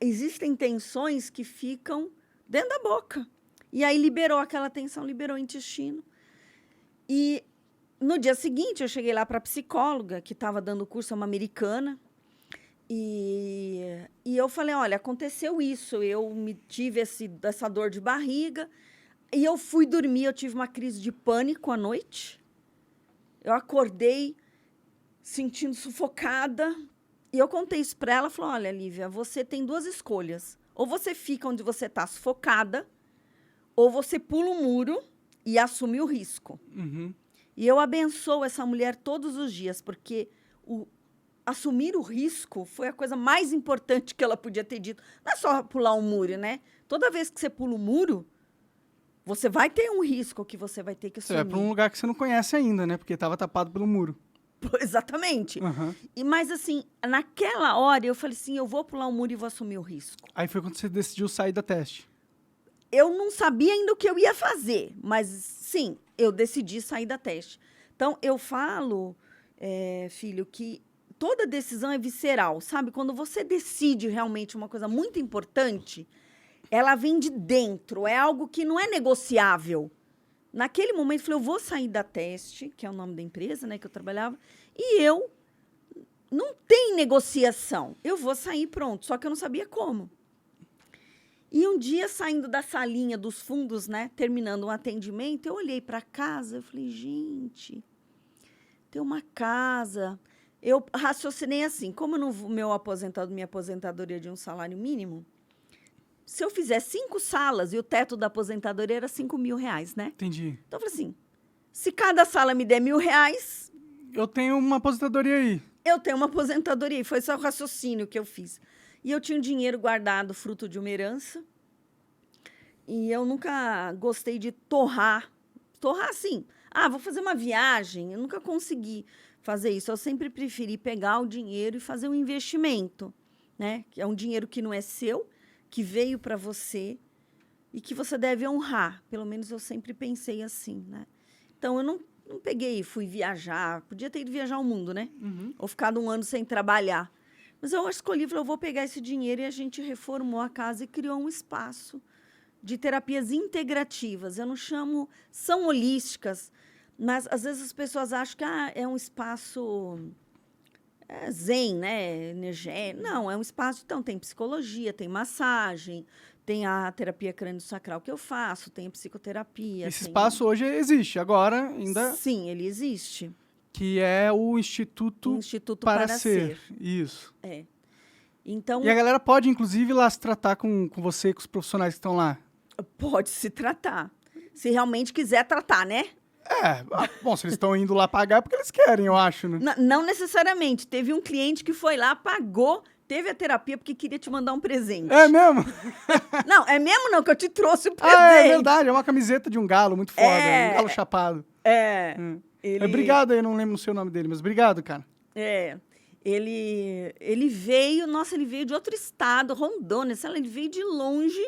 Existem tensões que ficam dentro da boca. E aí liberou aquela tensão, liberou o intestino. E no dia seguinte, eu cheguei lá para a psicóloga, que estava dando o curso, uma americana. E eu falei, olha, aconteceu isso. Eu tive essa dor de barriga. E eu fui dormir, eu tive uma crise de pânico à noite. Eu acordei sentindo sufocada. E eu contei isso para ela, falou, olha, Lívia, você tem 2 escolhas. Ou você fica onde você está sufocada, ou você pula um muro e assume o risco. E eu abençoo essa mulher todos os dias, porque assumir o risco foi a coisa mais importante que ela podia ter dito. Não é só pular um muro, né? Toda vez que você pula um muro, você vai ter um risco que você vai ter que assumir. Você vai para um lugar que você não conhece ainda, né? Porque estava tapado pelo muro. Exatamente. Mas, assim, naquela hora, eu falei assim, eu vou pular um muro e vou assumir o risco. Aí foi quando você decidiu sair da teste. Eu não sabia ainda o que eu ia fazer, mas, sim, eu decidi sair da teste. Então, eu falo, filho, que toda decisão é visceral, sabe? Quando você decide realmente uma coisa muito importante, ela vem de dentro, é algo que não é negociável. Naquele momento, eu falei, eu vou sair da teste, que é o nome da empresa, né, que eu trabalhava, e eu não tem negociação. Eu vou sair, pronto, só que eu não sabia como. E um dia, saindo da salinha dos fundos, né, terminando um atendimento, eu olhei para casa, eu falei, gente, tem uma casa. Eu raciocinei assim, como minha aposentadoria de um salário mínimo, se eu fizer 5 salas e o teto da aposentadoria era R$5.000, né? Entendi. Então, eu falei assim, se cada sala me der R$1.000... Eu tenho uma aposentadoria aí. Eu tenho uma aposentadoria aí. Foi só o raciocínio que eu fiz. E eu tinha um dinheiro guardado, fruto de uma herança. E eu nunca gostei de torrar. Torrar, assim. Vou fazer uma viagem. Eu nunca consegui fazer isso. Eu sempre preferi pegar o dinheiro e fazer um investimento, né? Que é um dinheiro que não é seu, que veio para você e que você deve honrar. Pelo menos eu sempre pensei assim, né? Então, eu não peguei e fui viajar. Podia ter ido viajar o mundo, né? Ou ficado 1 ano sem trabalhar. Mas eu escolhi, falei, eu vou pegar esse dinheiro, e a gente reformou a casa e criou um espaço de terapias integrativas. Eu não chamo, são holísticas, mas às vezes as pessoas acham que é um espaço zen, né? Energético. Não, é um espaço, então tem psicologia, tem massagem, tem a terapia crânio-sacral que eu faço, tem a psicoterapia. Esse espaço hoje existe, agora ainda... Sim, ele existe. Que é o Instituto para Ser. Isso. É. Então, e a galera pode, inclusive, ir lá se tratar com você, com os profissionais que estão lá? Pode se tratar. Se realmente quiser tratar, né? Bom, se eles estão indo lá pagar é porque eles querem, eu acho, né? Não necessariamente. Teve um cliente que foi lá, pagou, teve a terapia porque queria te mandar um presente. É mesmo? Não, é mesmo não, que eu te trouxe o presente. É verdade, é uma camiseta de um galo muito foda, um galo chapado. Obrigado aí, eu não lembro o seu nome dele, mas obrigado, cara. Ele veio, ele veio de outro estado, Rondônia, ele veio de longe,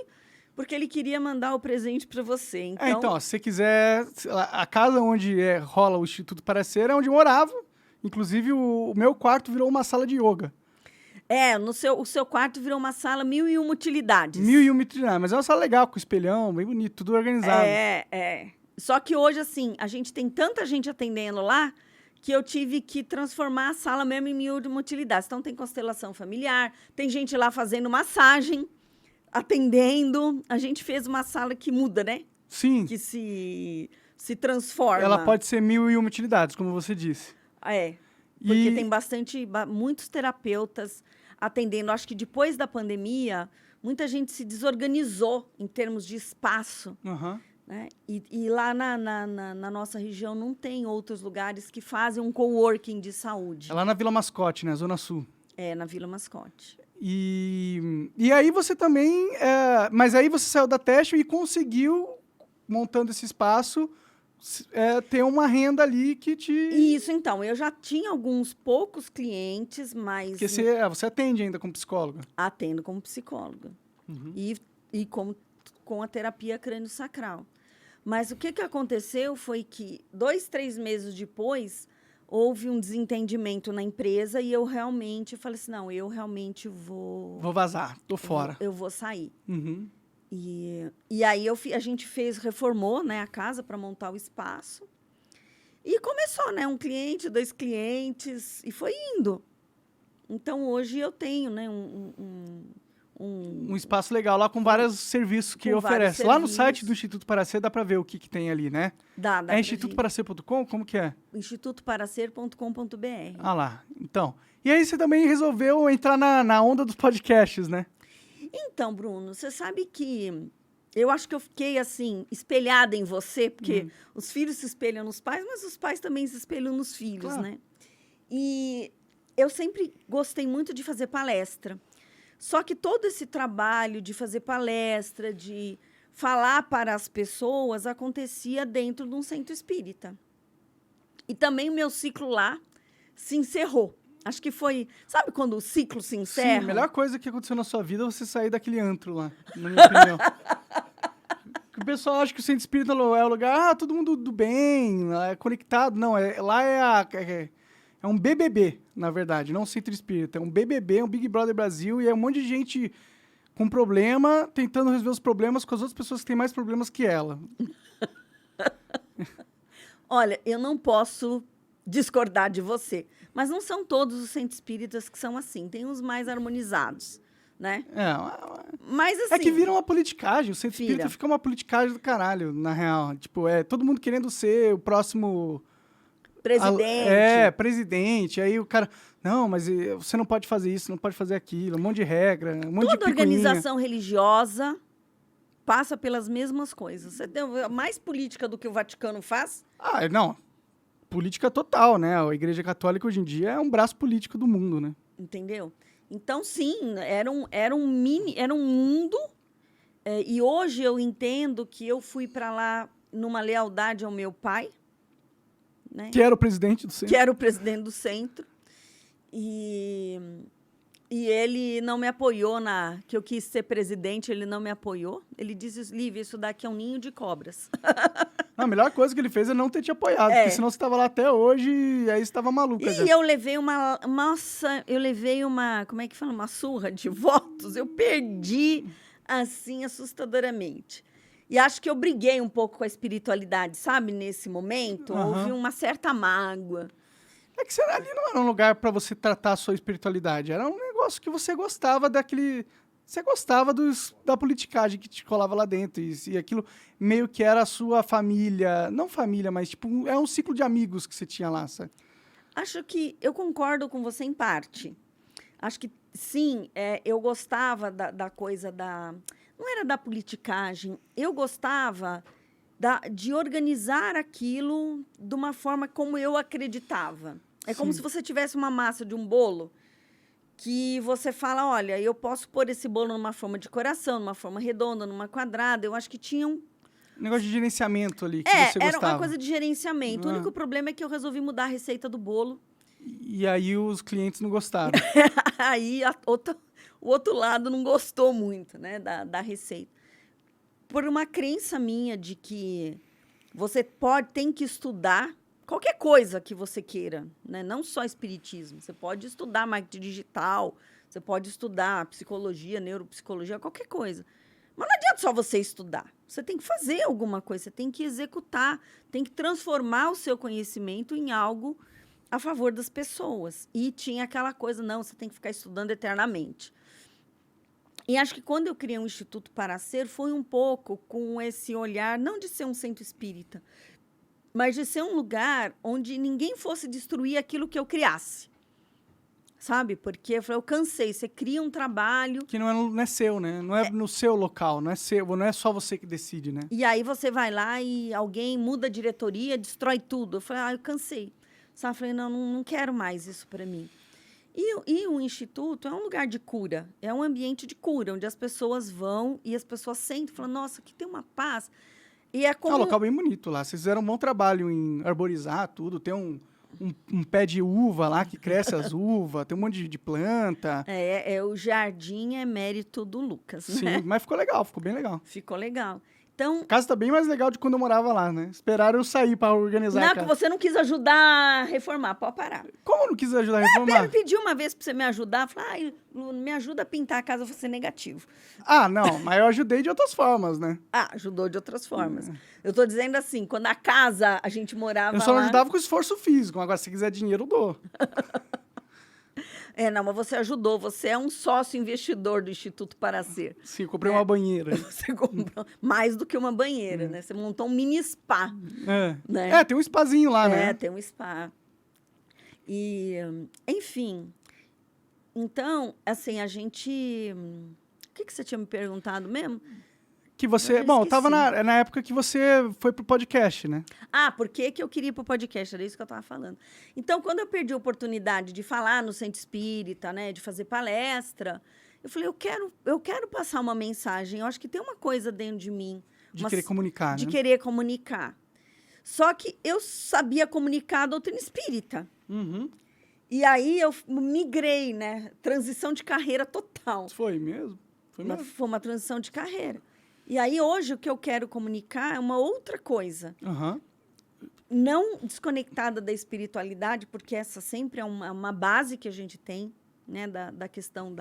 porque ele queria mandar o presente para você. Então, se você quiser, a casa onde rola o Instituto para Ser é onde eu morava. Inclusive, o meu quarto virou uma sala de yoga. O seu quarto virou uma sala 1001 utilidades. 1001 utilidades, mas é uma sala legal, com espelhão, bem bonito, tudo organizado. Só que hoje, assim, a gente tem tanta gente atendendo lá que eu tive que transformar a sala mesmo em 1001 utilidades. Então, tem constelação familiar, tem gente lá fazendo massagem, atendendo. A gente fez uma sala que muda, né? Sim. Que se transforma. Ela pode ser 1001 utilidades, como você disse. Porque tem muitos terapeutas atendendo. Acho que depois da pandemia, muita gente se desorganizou em termos de espaço. Né? E lá na nossa região não tem outros lugares que fazem um coworking de saúde. É lá na Vila Mascote, né? Zona Sul. Na Vila Mascote. E aí você também... mas aí você saiu da Teste e conseguiu, montando esse espaço, ter uma renda ali que te... Isso, então. Eu já tinha alguns poucos clientes, mas... Porque você atende ainda como psicóloga? Atendo como psicóloga. E com a terapia crânio-sacral. Mas o que aconteceu foi que 2, 3 meses depois, houve um desentendimento na empresa e eu realmente falei assim, não, eu realmente vou... Vou vazar, tô fora. Eu vou sair. E aí a gente reformou, né, a casa para montar o espaço. E começou, né, 1 cliente, 2 clientes, e foi indo. Então, hoje eu tenho, né, um espaço legal lá com vários serviços que oferece. Lá no site do Instituto para Ser dá para ver o que tem ali, né? Dá é institutoparacer.com? Como que é? institutoparacer.com.br. Ah lá, então. E aí você também resolveu entrar na onda dos podcasts, né? Então, Bruno, você sabe que eu acho que eu fiquei, assim, espelhada em você, porque os filhos se espelham nos pais, mas os pais também se espelham nos filhos, claro, né? E eu sempre gostei muito de fazer palestra. Só que todo esse trabalho de fazer palestra, de falar para as pessoas, acontecia dentro de um centro espírita. E também o meu ciclo lá se encerrou. Acho que foi... Sabe quando o ciclo se encerra? Sim, a melhor coisa que aconteceu na sua vida é você sair daquele antro lá, na minha opinião. O pessoal acha que o centro espírita é o lugar, todo mundo do bem, é conectado. Não, lá é um BBB, na verdade, não um centro espírita. É um BBB, um Big Brother Brasil, e é um monte de gente com problema, tentando resolver os problemas com as outras pessoas que têm mais problemas que ela. Olha, eu não posso discordar de você, mas não são todos os centros espíritas que são assim. Tem uns mais harmonizados, né? Mas assim... É que vira uma politicagem. O centro espírita fica uma politicagem do caralho, na real. Tipo, todo mundo querendo ser o próximo... Presidente. Presidente. Aí o cara... Não, mas você não pode fazer isso, não pode fazer aquilo. Um monte de regra, um monte de picuinha. Toda organização religiosa passa pelas mesmas coisas. Você tem mais política do que o Vaticano faz? Não. Política total, né? A Igreja Católica, hoje em dia, é um braço político do mundo, né? Entendeu? Então, sim, era um mundo. E hoje eu entendo que eu fui para lá numa lealdade ao meu pai, né? Que era o presidente do centro. Que era o presidente do centro. E E ele não me apoiou que eu quis ser presidente, ele não me apoiou. Ele disse, Lívia, isso daqui é um ninho de cobras. A melhor coisa que ele fez é não ter te apoiado, porque senão você estava lá até hoje e aí você estava maluca. E eu levei uma, como é que fala? Uma surra de votos. Eu perdi, assim, assustadoramente. E acho que eu briguei um pouco com a espiritualidade, sabe? Nesse momento, houve uma certa mágoa. É que ali não era um lugar para você tratar a sua espiritualidade. Era um negócio que você gostava daquele... Você gostava da politicagem que te colava lá dentro. E aquilo meio que era a sua família. Não família, mas tipo, é um ciclo de amigos que você tinha lá, sabe? Acho que eu concordo com você em parte. Acho que, sim, eu gostava da coisa da... Não era da politicagem. Eu gostava de organizar aquilo de uma forma como eu acreditava. É como se você tivesse uma massa de um bolo que você fala, olha, eu posso pôr esse bolo numa forma de coração, numa forma redonda, numa quadrada. Eu acho que tinha um negócio de gerenciamento ali que você gostava. Era uma coisa de gerenciamento. O único problema é que eu resolvi mudar a receita do bolo. E aí os clientes não gostaram. Aí o outro lado não gostou muito, né, da receita. Por uma crença minha de que você tem que estudar qualquer coisa que você queira, né? Não só espiritismo. Você pode estudar marketing digital, você pode estudar psicologia, neuropsicologia, qualquer coisa. Mas não adianta só você estudar. Você tem que fazer alguma coisa, você tem que executar, tem que transformar o seu conhecimento em algo a favor das pessoas. E tinha aquela coisa, não, você tem que ficar estudando eternamente. E acho que quando eu criei um Instituto para Ser, foi um pouco com esse olhar, não de ser um centro espírita, mas de ser um lugar onde ninguém fosse destruir aquilo que eu criasse. Sabe? Porque eu cansei. Você cria um trabalho... Que não é seu, né? Não é no seu local, não é seu, não é só você que decide, né? E aí você vai lá e alguém muda a diretoria, destrói tudo. Eu falei, eu cansei. Sabe? Eu falei, não quero mais isso para mim. E o Instituto é um lugar de cura, é um ambiente de cura, onde as pessoas vão e as pessoas sentem e falam, nossa, aqui tem uma paz. E é como... É um local bem bonito lá. Vocês fizeram um bom trabalho em arborizar tudo. Tem um pé de uva lá que cresce as uvas, tem um monte de planta. O jardim é mérito do Lucas, Sim, né? mas ficou legal, ficou bem legal. Ficou legal. Então, a casa tá bem mais legal de quando eu morava lá, né? Esperaram eu sair para organizar a casa. Não, que você não quis ajudar a reformar, pode parar. Como não quis ajudar a reformar? Eu pedi uma vez para você me ajudar, falei, me ajuda a pintar a casa, vou ser negativo. Ah, não, mas eu ajudei de outras formas, né? Ajudou de outras formas. Eu tô dizendo assim, quando a casa a gente morava lá... Eu só não lá... ajudava com esforço físico, agora se quiser dinheiro, eu dou. Não, mas você ajudou, você é um sócio investidor do Instituto para Ser. Sim, eu comprei uma banheira. Você comprou mais do que uma banheira, né? Você montou um mini spa. Né? Tem um spazinho lá, né? Tem um spa. E, enfim, então, assim, a gente... O que você tinha me perguntado mesmo? Que você... Bom, estava na época que você foi pro podcast, né? Por que eu queria ir pro podcast? Era isso que eu estava falando. Então, quando eu perdi a oportunidade de falar no Centro Espírita, né, de fazer palestra, eu falei, eu quero passar uma mensagem. Eu acho que tem uma coisa dentro de mim. De querer comunicar, de né? querer comunicar. Só que eu sabia comunicar a doutrina espírita. Uhum. E aí eu migrei, né? Transição de carreira total. Foi mesmo? Foi uma transição de carreira. E aí, hoje, o que eu quero comunicar é uma outra coisa. Uhum. Não desconectada da espiritualidade, porque essa sempre é uma base que a gente tem, né? Da questão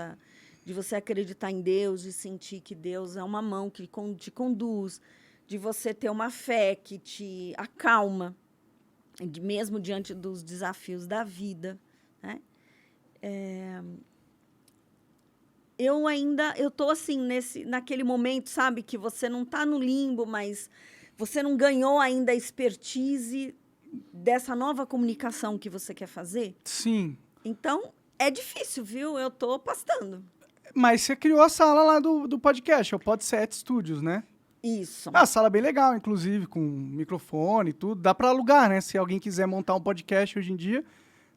de você acreditar em Deus, de sentir que Deus é uma mão que te conduz, de você ter uma fé que te acalma, mesmo diante dos desafios da vida, né? Eu tô assim, naquele momento, sabe? Que você não está no limbo, mas você não ganhou ainda a expertise dessa nova comunicação que você quer fazer. Sim. Então, é difícil, viu? Eu tô pastando. Mas você criou a sala lá do podcast, é o Pod7 Studios, né? Isso. A sala bem legal, inclusive, com microfone e tudo. Dá para alugar, né? Se alguém quiser montar um podcast hoje em dia,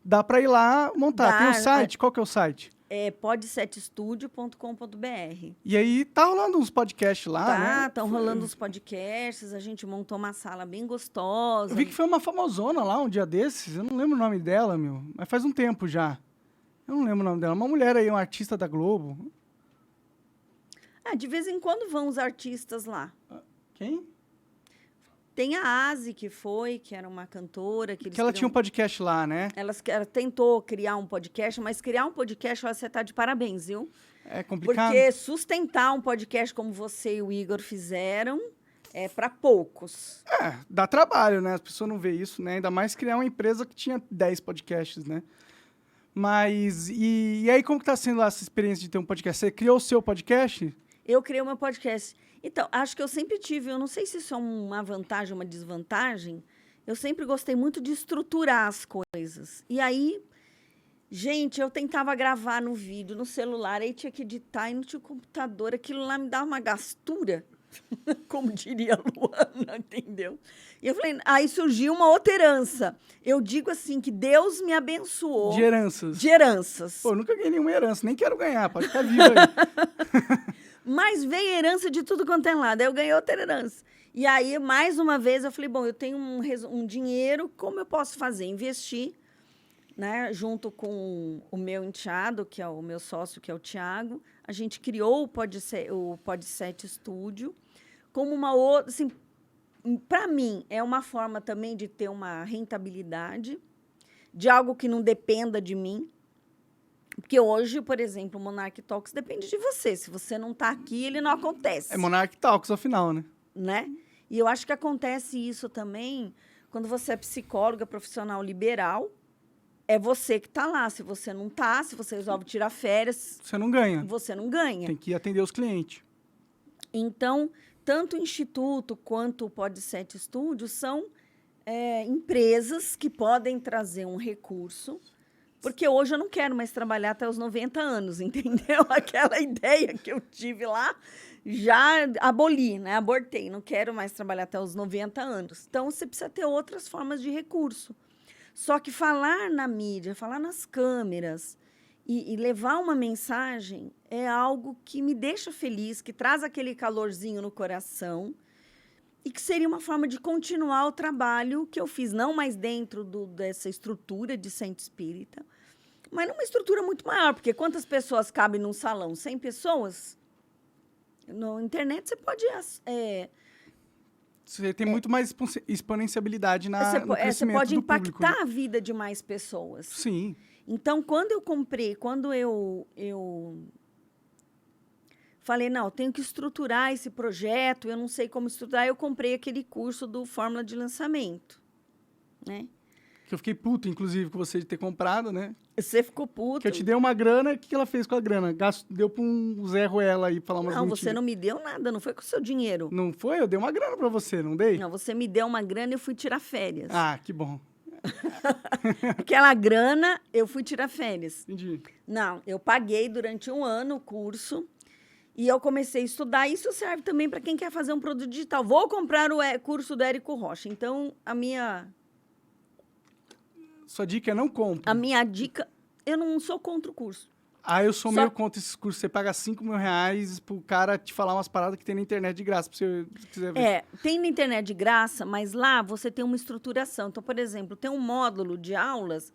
dá para ir lá montar. Tem o site? Qual que é o site? É pod7studio.com.br. E aí, tá rolando uns podcasts lá, né? Estão rolando os podcasts, a gente montou uma sala bem gostosa. Eu vi que foi uma famosona lá um dia desses, eu não lembro o nome dela, meu, mas faz um tempo já. Eu não lembro o nome dela. Uma mulher aí, uma artista da Globo. De vez em quando vão os artistas lá. Quem? Tem a Asi, que era uma cantora. Que ela tinha um podcast lá, né? Ela tentou criar um podcast, mas criar um podcast, você tá de parabéns, viu? É complicado. Porque sustentar um podcast como você e o Igor fizeram é para poucos. Dá trabalho, né? As pessoas não veem isso, né? Ainda mais criar uma empresa que tinha 10 podcasts, né? Mas, e aí como que tá sendo essa experiência de ter um podcast? Você criou o seu podcast? Eu criei o meu podcast. Então, acho que eu sempre tive, eu não sei se isso é uma vantagem ou uma desvantagem, eu sempre gostei muito de estruturar as coisas. E aí, gente, eu tentava gravar no vídeo, no celular, aí tinha que editar, e não tinha computador, aquilo lá me dava uma gastura, como diria a Luana, entendeu? E eu falei, aí surgiu uma outra herança. Eu digo assim, que Deus me abençoou. De heranças. De heranças. Pô, eu nunca ganhei nenhuma herança, nem quero ganhar, pode ficar vivo aí. Mas veio herança de tudo quanto é lado. Aí eu ganhei outra herança. E aí, mais uma vez, eu falei, bom, eu tenho um dinheiro, como eu posso fazer? Investir, né? Junto com o meu enteado, que é o meu sócio, que é o Thiago. A gente criou o Podset Studio como uma outra... Assim, para mim, é uma forma também de ter uma rentabilidade, de algo que não dependa de mim. Porque hoje, por exemplo, o Monarch Talks depende de você. Se você não está aqui, ele não acontece. É Monarch Talks, afinal, né? E eu acho que acontece isso também quando você é psicóloga profissional liberal. É você que está lá. Se você não está, se você resolve tirar férias... Você não ganha. Você não ganha. Tem que atender os clientes. Então, tanto o Instituto quanto o Podset Studio são empresas que podem trazer um recurso. Porque hoje eu não quero mais trabalhar até os 90 anos, entendeu? Aquela ideia que eu tive lá, já aboli, né? Abortei. Não quero mais trabalhar até os 90 anos. Então, você precisa ter outras formas de recurso. Só que falar na mídia, falar nas câmeras e levar uma mensagem é algo que me deixa feliz, que traz aquele calorzinho no coração e que seria uma forma de continuar o trabalho que eu fiz, não mais dentro dessa estrutura de centro espírita, mas numa estrutura muito maior, porque quantas pessoas cabem num salão? 100 pessoas? Na internet você pode... Você tem muito mais exponenciabilidade no crescimento você pode do impactar público, né? a vida de mais pessoas. Sim. Então, quando eu falei, não, eu tenho que estruturar esse projeto, eu não sei como estruturar, eu comprei aquele curso do Fórmula de Lançamento, né? Que eu fiquei puto, inclusive, com você de ter comprado, né? Você ficou puto. Que eu te dei uma grana, o que ela fez com a grana? Deu pra um Zé Ruela aí falar umas Não, mentiras. você não me deu nada, não foi com o seu dinheiro. Não foi? Eu dei uma grana pra você, não dei? Não, você me deu uma grana e eu fui tirar férias. Ah, que bom. Aquela grana, eu fui tirar férias. Entendi. Não, eu paguei durante 1 ano o curso e eu comecei a estudar. Isso serve também para quem quer fazer um produto digital. Vou comprar o curso do Érico Rocha. Então, Sua dica é não compre. a minha dica... Eu não sou contra o curso. Ah, eu sou meio contra esses cursos. Você paga 5 mil reais pro cara te falar umas paradas que tem na internet de graça, pra você se quiser ver. Tem na internet de graça, mas lá você tem uma estruturação. Então, por exemplo, tem um módulo de aulas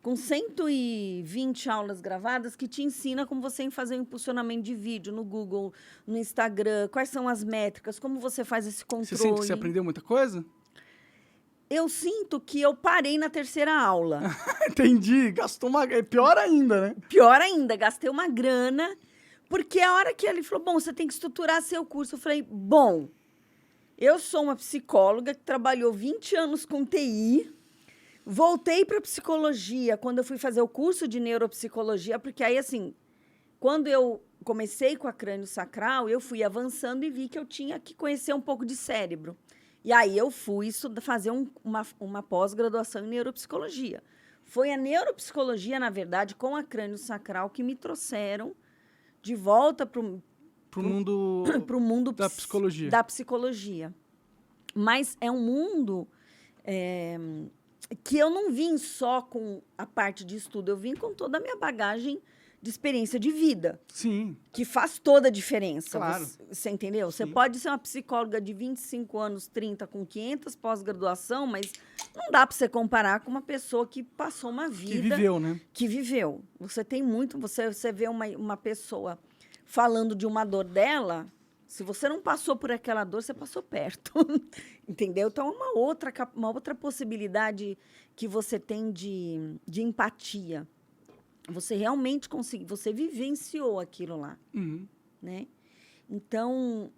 com 120 aulas gravadas que te ensina como você fazer um impulsionamento de vídeo no Google, no Instagram, quais são as métricas, como você faz esse controle. Você sente que você aprendeu muita coisa? Eu sinto que eu parei na 3ª aula. Entendi. Gastou uma... É pior ainda, né? Pior ainda, gastei uma grana, porque a hora que ele falou, bom, você tem que estruturar seu curso, eu falei, bom, eu sou uma psicóloga que trabalhou 20 anos com TI, voltei para psicologia quando eu fui fazer o curso de neuropsicologia, porque aí, assim, quando eu comecei com a crânio sacral, eu fui avançando e vi que eu tinha que conhecer um pouco de cérebro. E aí eu fui fazer uma pós-graduação em neuropsicologia. Foi a neuropsicologia, na verdade, com a crânio sacral, que me trouxeram de volta para o mundo da psicologia. Da psicologia. Mas é um mundo que eu não vim só com a parte de estudo, eu vim com toda a minha bagagem de experiência de vida, Sim. que faz toda a diferença. Claro. Você entendeu? Você Sim. pode ser uma psicóloga de 25 anos, 30, com 500 pós-graduação, mas não dá para você comparar com uma pessoa que passou uma vida... Que viveu, né? Que viveu. Você tem muito... Você vê uma pessoa falando de uma dor dela... Se você não passou por aquela dor, você passou perto. Entendeu? Então, é uma outra possibilidade que você tem de empatia. Você realmente conseguiu, você vivenciou aquilo lá. Uhum. Né? Então,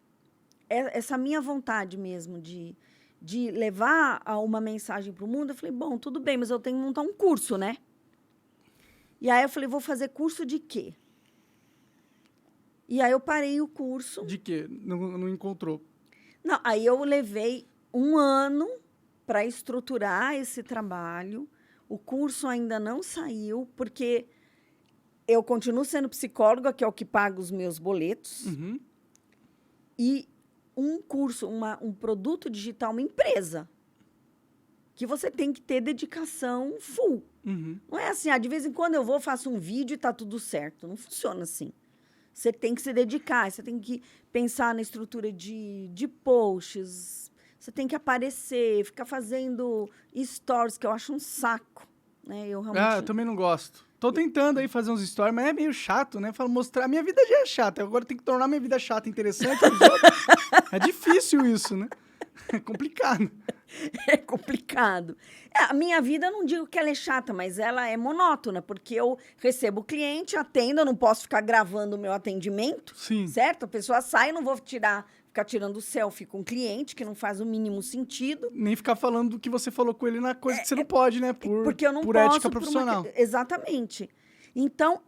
essa minha vontade mesmo de levar uma mensagem para o mundo, eu falei, bom, tudo bem, mas eu tenho que montar um curso, né? E aí eu falei, vou fazer curso de quê? E aí eu parei o curso. De quê? Não encontrou. Não, aí eu levei 1 ano para estruturar esse trabalho. O curso ainda não saiu, porque eu continuo sendo psicóloga, que é o que paga os meus boletos. Uhum. E um curso, um produto digital, uma empresa, que você tem que ter dedicação full. Uhum. Não é assim, de vez em quando eu vou, faço um vídeo e está tudo certo. Não funciona assim. Você tem que se dedicar, você tem que pensar na estrutura de posts, você tem que aparecer, ficar fazendo stories, que eu acho um saco. Né? Eu também não gosto. Tô tentando aí fazer uns stories, mas é meio chato, né? Falo, mostrar... Minha vida já é chata, agora tem que tornar minha vida chata interessante pros outros. É difícil isso, né? É complicado. É complicado. A minha vida, eu não digo que ela é chata, mas ela é monótona, porque eu recebo o cliente, atendo, eu não posso ficar gravando o meu atendimento, Sim. certo? A pessoa sai, eu não vou ficar tirando selfie com o cliente, que não faz o mínimo sentido. Nem ficar falando do que você falou com ele na coisa que você não pode, né? Porque eu não por posso, ética profissional. Exatamente. Então,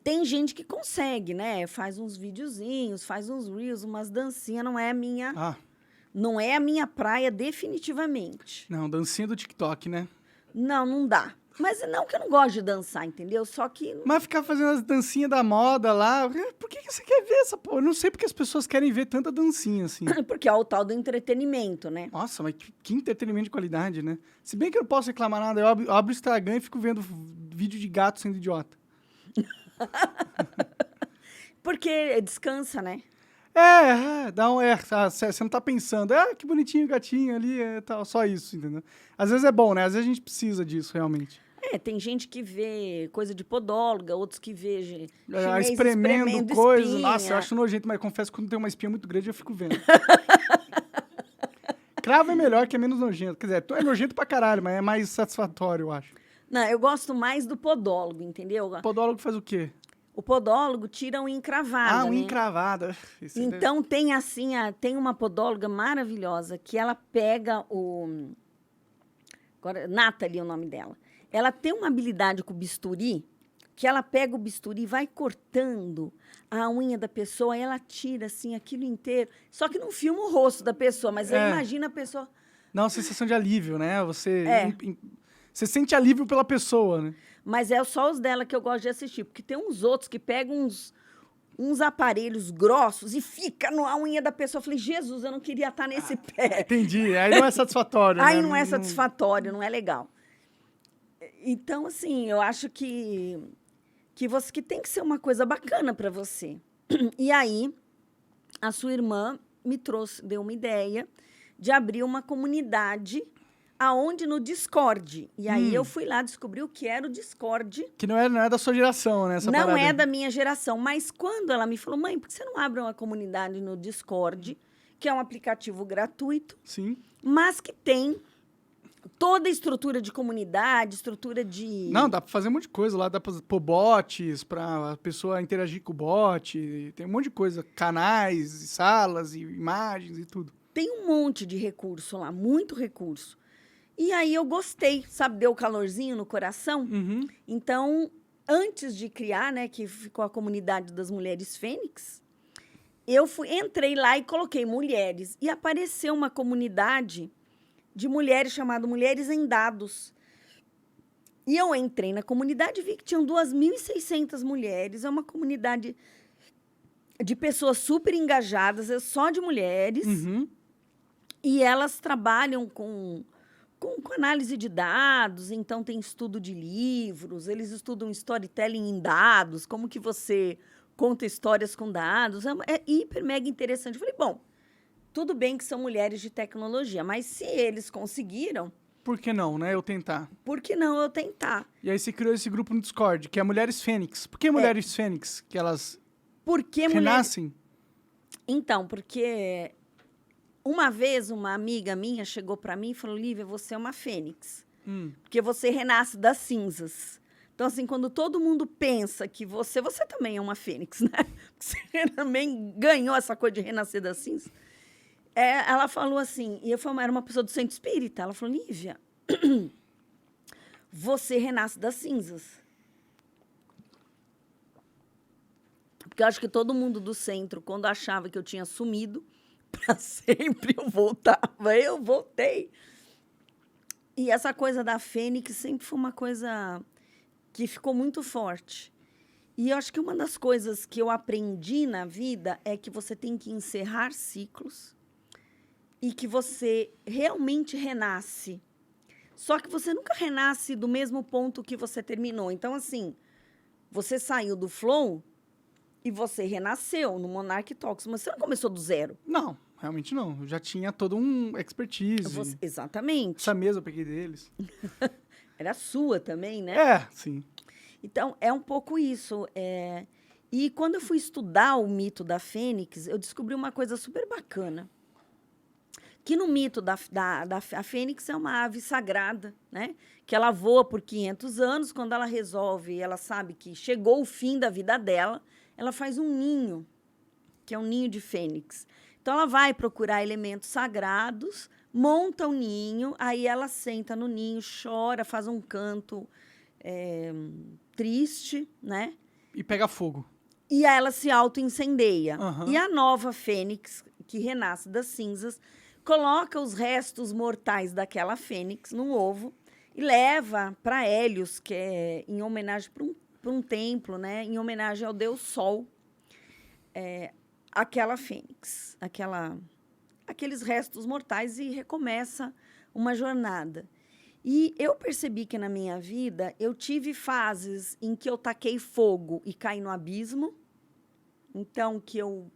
tem gente que consegue, né? Faz uns videozinhos, faz uns reels, umas dancinhas, não é a minha... Não é a minha praia, definitivamente. Não, dancinha do TikTok, né? Não dá. Mas não que eu não gosto de dançar, entendeu? Só que... Mas ficar fazendo as dancinhas da moda lá... Por que você quer ver essa porra? Eu não sei porque as pessoas querem ver tanta dancinha, assim. Porque é o tal do entretenimento, né? Nossa, mas que entretenimento de qualidade, né? Se bem que eu não posso reclamar nada, eu abro o Instagram e fico vendo vídeo de gato sendo idiota. Porque descansa, né? Você não tá pensando, que bonitinho o gatinho ali, tal, só isso, entendeu? Às vezes é bom, né? Às vezes a gente precisa disso, realmente. Tem gente que vê coisa de podóloga, outros que vê chinês espremendo coisa. espinha. Nossa, eu acho nojento, mas confesso que quando tem uma espinha muito grande, eu fico vendo. Cravo é melhor, que é menos nojento. Quer dizer, é nojento pra caralho, mas é mais satisfatório, eu acho. Não, eu gosto mais do podólogo, entendeu? O podólogo faz o quê? O podólogo tira unha encravada, unha né? encravada. Então, tem assim, tem uma podóloga maravilhosa que ela pega o... Agora, Nathalie é o nome dela. Ela tem uma habilidade com o bisturi, que ela pega o bisturi e vai cortando a unha da pessoa, e ela tira, assim, aquilo inteiro. Só que não filma o rosto da pessoa, mas aí imagina a pessoa... Dá uma sensação de alívio, né? Você sente alívio pela pessoa, né? Mas é só os dela que eu gosto de assistir, porque tem uns outros que pegam uns aparelhos grossos e fica na unha da pessoa. Eu falei, Jesus, eu não queria estar nesse pé. Entendi. Aí não é satisfatório, Aí né? não é satisfatório, não é legal. Então, assim, eu acho que tem que ser uma coisa bacana para você. E aí, a sua irmã deu uma ideia de abrir uma comunidade aonde no Discord. E aí eu fui lá descobrir o que era o Discord. Que não é da sua geração, né? Não é da minha geração. Mas quando ela me falou, mãe, por que você não abre uma comunidade no Discord, que é um aplicativo gratuito, sim, mas que tem toda a estrutura de comunidade, estrutura de... Não, dá pra fazer um monte de coisa lá, dá pra pôr bots, pra a pessoa interagir com o bot, tem um monte de coisa, canais, salas, e imagens e tudo. Tem um monte de recurso lá, muito recurso. E aí eu gostei, sabe, deu calorzinho no coração. Uhum. Então, antes de criar, né, que ficou a comunidade das Mulheres Fênix, eu entrei lá e coloquei mulheres. E apareceu uma comunidade de mulheres chamada Mulheres em Dados. E eu entrei na comunidade e vi que tinham 2.600 mulheres. É uma comunidade de pessoas super engajadas, só de mulheres. Uhum. E elas trabalham com com análise de dados, então tem estudo de livros, eles estudam storytelling em dados, como que você conta histórias com dados, é hiper, mega interessante. Eu falei, bom, tudo bem que são mulheres de tecnologia, mas se eles conseguiram, Por que não, né? Eu tentar. por que não eu tentar? E aí você criou esse grupo no Discord, que é Mulheres Fênix. Por que Mulheres Fênix? Que elas Por que mulheres... renascem? Então, porque uma vez uma amiga minha chegou para mim e falou, Lívia, você é uma fênix, porque você renasce das cinzas. Então, assim, quando todo mundo pensa que você também é uma fênix, né? Você também ganhou essa coisa de renascer das cinzas. Ela falou assim, e era uma pessoa do centro espírita, ela falou, Lívia, você renasce das cinzas. Porque eu acho que todo mundo do centro, quando achava que eu tinha sumido, para sempre eu voltava. Eu voltei. E essa coisa da fênix sempre foi uma coisa que ficou muito forte. E eu acho que uma das coisas que eu aprendi na vida é que você tem que encerrar ciclos e que você realmente renasce. Só que você nunca renasce do mesmo ponto que você terminou. Então, assim, você saiu do flow e você renasceu no Monarch Talks, mas você não começou do zero. Não, realmente não. Eu já tinha todo um expertise. Exatamente. Essa mesa eu peguei deles. Era sua também, né? É, sim. Então, é um pouco isso. E quando eu fui estudar o mito da Fênix, eu descobri uma coisa super bacana. Que no mito a Fênix é uma ave sagrada, né? Que ela voa por 500 anos. Quando ela resolve, ela sabe que chegou o fim da vida dela, ela faz um ninho, que é um ninho de fênix. Então, ela vai procurar elementos sagrados, monta o ninho, aí ela senta no ninho, chora, faz um canto triste, né? E pega fogo. E aí ela se auto-incendeia. Uhum. E a nova fênix, que renasce das cinzas, coloca os restos mortais daquela fênix num ovo e leva para Hélios, que é em homenagem para um templo, né? Em homenagem ao deus Sol. Aquela fênix, aqueles restos mortais, e recomeça uma jornada. E eu percebi que na minha vida eu tive fases em que eu taquei fogo e caí no abismo. Então, que eu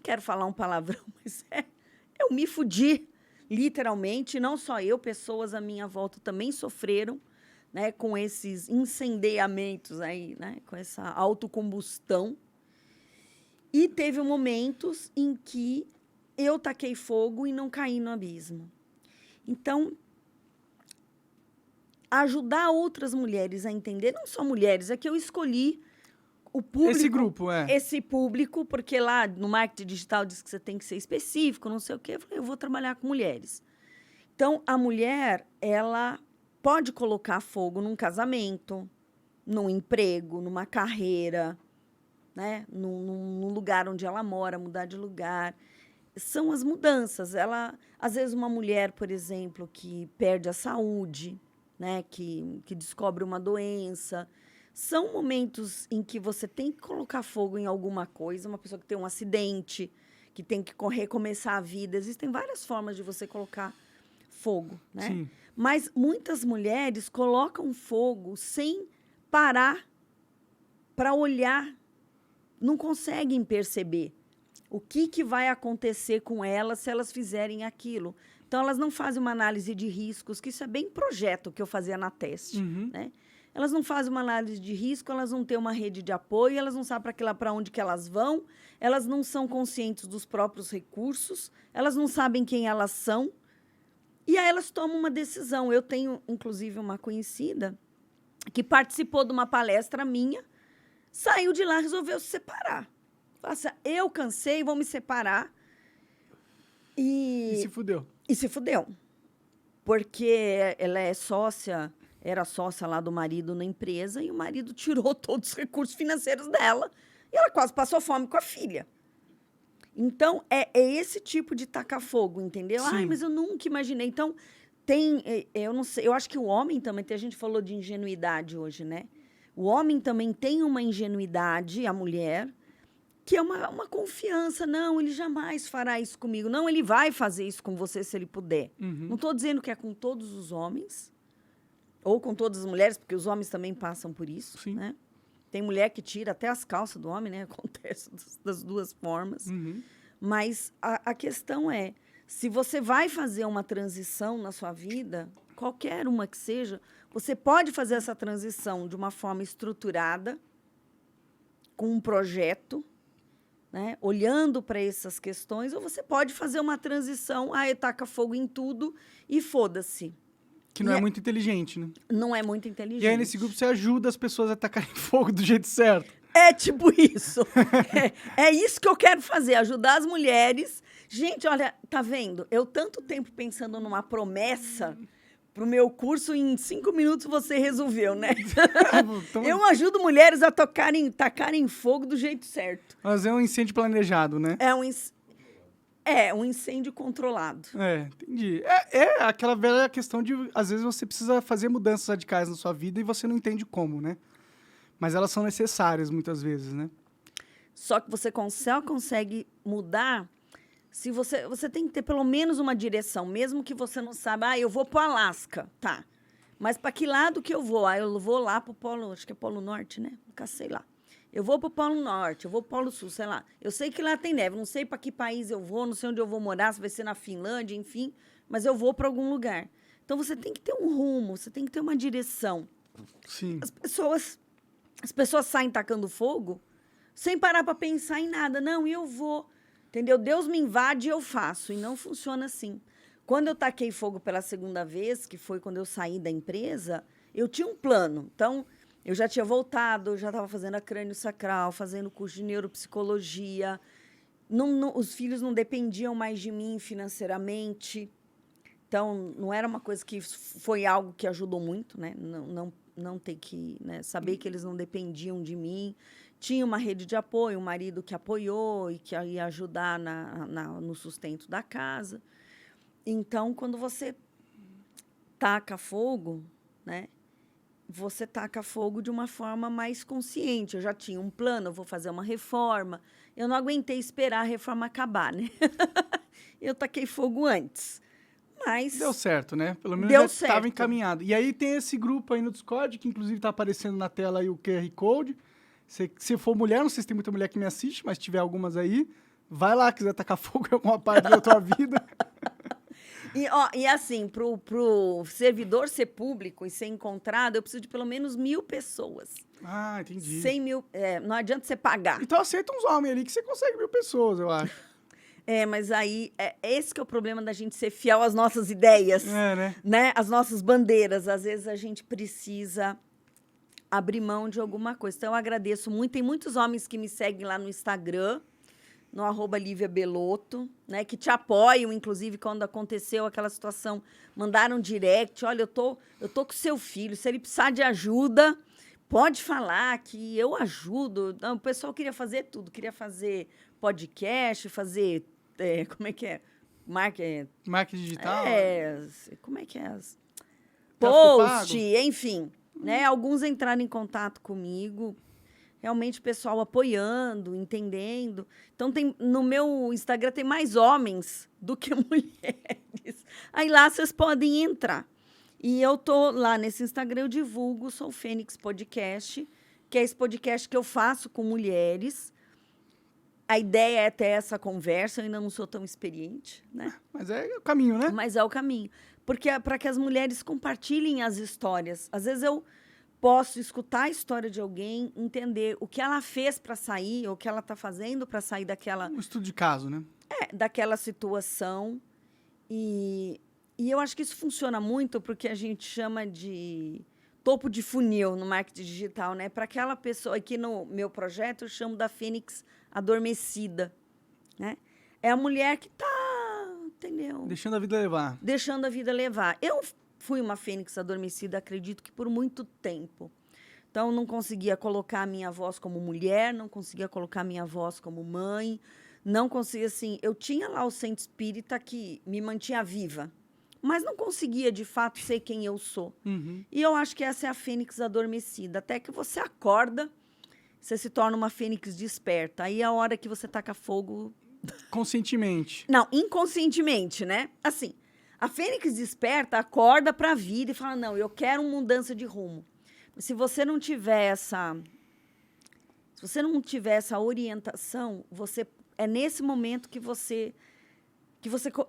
quero falar um palavrão, mas eu me fudi, literalmente. Não só eu, pessoas à minha volta também sofreram, né, com esses incendiamentos aí, né, com essa autocombustão. E teve momentos em que eu taquei fogo e não caí no abismo. Então, ajudar outras mulheres a entender, não só mulheres, é que eu escolhi o público. Esse grupo, Esse público, porque lá no marketing digital diz que você tem que ser específico, não sei o quê. Eu falei, eu vou trabalhar com mulheres. Então, a mulher, ela pode colocar fogo num casamento, num emprego, numa carreira, né? Num lugar onde ela mora, mudar de lugar. São as mudanças. Às vezes, uma mulher, por exemplo, que perde a saúde, né? Que descobre uma doença. São momentos em que você tem que colocar fogo em alguma coisa. Uma pessoa que tem um acidente, que tem que recomeçar a vida. Existem várias formas de você colocar fogo, né? Sim. Mas muitas mulheres colocam fogo sem parar para olhar. Não conseguem perceber o que vai acontecer com elas se elas fizerem aquilo. Então, elas não fazem uma análise de riscos, que isso é bem projeto que eu fazia na teste, né? Elas não fazem uma análise de risco, elas não têm uma rede de apoio, elas não sabem para onde que elas vão, elas não são conscientes dos próprios recursos, elas não sabem quem elas são, e aí elas tomam uma decisão. Eu tenho, inclusive, uma conhecida que participou de uma palestra minha, saiu de lá e resolveu se separar. Falei assim, eu cansei, vou me separar. E se fudeu. E se fudeu. Porque ela era sócia lá do marido na empresa, e o marido tirou todos os recursos financeiros dela, e ela quase passou fome com a filha. Então, é esse tipo de tacar fogo, entendeu? Sim. Ai, mas eu nunca imaginei. Então, eu não sei, eu acho que o homem também, a gente falou de ingenuidade hoje, né? O homem também tem uma ingenuidade, a mulher, que é uma confiança. Não, ele jamais fará isso comigo. Não, ele vai fazer isso com você se ele puder. Uhum. Não estou dizendo que é com todos os homens ou com todas as mulheres, porque os homens também passam por isso, Sim. né? Tem mulher que tira até as calças do homem, né? Acontece das duas formas. Uhum. Mas a questão é, se você vai fazer uma transição na sua vida, qualquer uma que seja, você pode fazer essa transição de uma forma estruturada, com um projeto, né, olhando para essas questões, ou você pode fazer uma transição, taca fogo em tudo e foda-se. Que não é muito inteligente, né? Não é muito inteligente. E aí, nesse grupo, você ajuda as pessoas a tacarem fogo do jeito certo. É tipo isso. É isso que eu quero fazer, ajudar as mulheres. Gente, olha, tá vendo? Eu tanto tempo pensando numa promessa pro meu curso, em 5 minutos você resolveu, né? Então, Eu ajudo mulheres a tacarem fogo do jeito certo. fazer um incêndio planejado, né? Um incêndio controlado. Entendi. É aquela velha questão de, às vezes, você precisa fazer mudanças radicais na sua vida e você não entende como, né? Mas elas são necessárias, muitas vezes, né? Só que você só consegue mudar se você tem que ter pelo menos uma direção, mesmo que você não saiba, eu vou para o Alasca, tá. Mas para que lado que eu vou? Eu vou lá para o Polo, acho que é Polo Norte, né? Nunca sei lá. Eu vou para o Polo Norte, eu vou para o Polo Sul, sei lá. Eu sei que lá tem neve, não sei para que país eu vou, não sei onde eu vou morar, se vai ser na Finlândia, enfim, mas eu vou para algum lugar. Então, você tem que ter um rumo, você tem que ter uma direção. Sim. As pessoas saem tacando fogo sem parar para pensar em nada. Não, eu vou, entendeu? Deus me invade e eu faço, e não funciona assim. Quando eu taquei fogo pela segunda vez, que foi quando eu saí da empresa, eu tinha um plano. Então, eu já tinha voltado, eu já estava fazendo a crânio-sacral, fazendo curso de neuropsicologia. Os filhos não dependiam mais de mim financeiramente. Então, não era uma coisa que foi algo que ajudou muito, né? Não ter que, né, saber que eles não dependiam de mim. Tinha uma rede de apoio, um marido que apoiou e que ia ajudar no sustento da casa. Então, quando você taca fogo, né? Você taca fogo de uma forma mais consciente. Eu já tinha um plano, eu vou fazer uma reforma. Eu não aguentei esperar a reforma acabar, né? Eu taquei fogo antes. Mas deu certo, né? Pelo menos deu já estava certo. encaminhado. E aí tem esse grupo aí no Discord, que inclusive está aparecendo na tela aí o QR Code. Se for mulher, não sei se tem muita mulher que me assiste, mas se tiver algumas aí, vai lá, quiser tacar fogo em alguma parte da tua vida. E assim, pro servidor ser público e ser encontrado, eu preciso de pelo menos 1.000 pessoas. Ah, entendi. 100 mil, não adianta você pagar. Então aceita uns homens ali que você consegue 1.000 pessoas, eu acho. Mas aí, esse que é o problema da gente ser fiel às nossas ideias, né? Às nossas bandeiras. Às vezes a gente precisa abrir mão de alguma coisa. Então, eu agradeço muito. Tem muitos homens que me seguem lá no Instagram, no @LíviaBelotto, né? Que te apoiam, inclusive, quando aconteceu aquela situação. Mandaram direct, olha, eu tô com seu filho, se ele precisar de ajuda, pode falar que eu ajudo. Não, o pessoal queria fazer tudo. Queria fazer podcast, fazer... como é que é? Marketing digital? Como é que é? Tráfego Post, pago? enfim. Né? Alguns entraram em contato comigo. Realmente, o pessoal apoiando, entendendo. Então, no meu Instagram tem mais homens do que mulheres. Aí lá vocês podem entrar. E eu tô lá nesse Instagram, eu divulgo o Sou Fênix Podcast, que é esse podcast que eu faço com mulheres. A ideia é ter essa conversa, eu ainda não sou tão experiente, né? Mas é o caminho, né? Mas é o caminho. Porque é para que as mulheres compartilhem as histórias. Às vezes eu posso escutar a história de alguém, entender o que ela fez para sair, ou o que ela está fazendo para sair daquela... Um estudo de caso, né? Daquela situação. E eu acho que isso funciona muito porque a gente chama de topo de funil no marketing digital, né? Para aquela pessoa, aqui no meu projeto, eu chamo da Fênix adormecida, né? É a mulher que está, entendeu? Deixando a vida levar. Deixando a vida levar. Eu fui uma fênix adormecida, acredito que por muito tempo. Então, não conseguia colocar a minha voz como mulher, não conseguia colocar a minha voz como mãe, não conseguia, assim... Eu tinha lá o centro espírita que me mantinha viva, mas não conseguia, de fato, ser quem eu sou. Uhum. E eu acho que essa é a fênix adormecida. Até que você acorda, você se torna uma fênix desperta. Aí é a hora que você taca fogo... Conscientemente. Não, inconscientemente, né? Assim, a fênix desperta, acorda para a vida e fala, não, eu quero uma mudança de rumo. Se você não tiver essa orientação, é nesse momento que você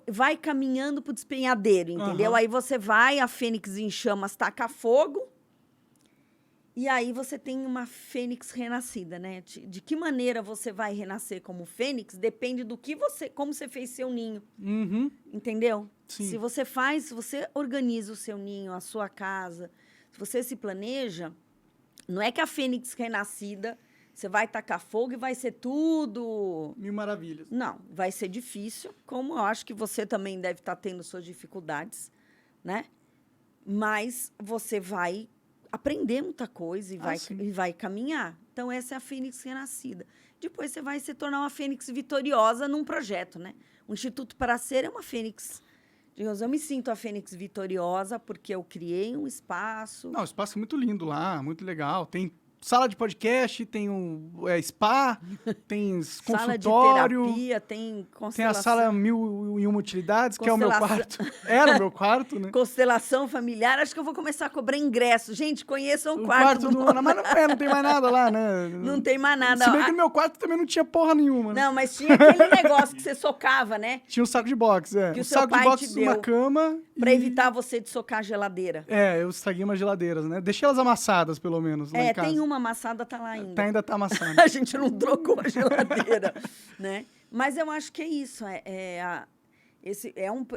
vai caminhando para o despenhadeiro, entendeu? Uhum. Aí você vai, a fênix em chamas taca fogo, e aí você tem uma fênix renascida, né? De que maneira você vai renascer como fênix depende do que como você fez seu ninho, Uhum. entendeu? Sim. Se você organiza o seu ninho, a sua casa, se você se planeja, não é que a fênix renascida, você vai tacar fogo e vai ser tudo... Mil maravilhas. Não, vai ser difícil, como eu acho que você também deve estar tendo suas dificuldades, né? Mas você vai aprender muita coisa e vai caminhar. Então, essa é a fênix renascida. Depois, você vai se tornar uma fênix vitoriosa num projeto, né? O Instituto para Ser é uma fênix. Digamos, eu me sinto a fênix vitoriosa porque eu criei um espaço. Não, o espaço é muito lindo lá, muito legal. Tem sala de podcast, tem spa, tem Sala de consultório. terapia, tem constelação. Tem a sala 1001 utilidades, que é o meu quarto. Era o meu quarto, né? Constelação familiar. Acho que eu vou começar a cobrar ingresso. Gente, conheçam o O quarto do Ana. Mas não tem mais nada lá, né? Não tem mais nada. Se bem que no meu quarto também não tinha porra nenhuma. Né? Não, mas tinha aquele negócio que você socava, né? Tinha um saco de boxe, Que o um seu saco de pai boxe, te uma deu cama. Pra evitar você de socar a geladeira. Eu estraguei umas geladeiras, né? Deixei elas amassadas, pelo menos, lá em casa. Tem uma amassada, tá lá ainda. Ainda tá amassando. A gente não trocou a geladeira, né? Mas eu acho que é isso.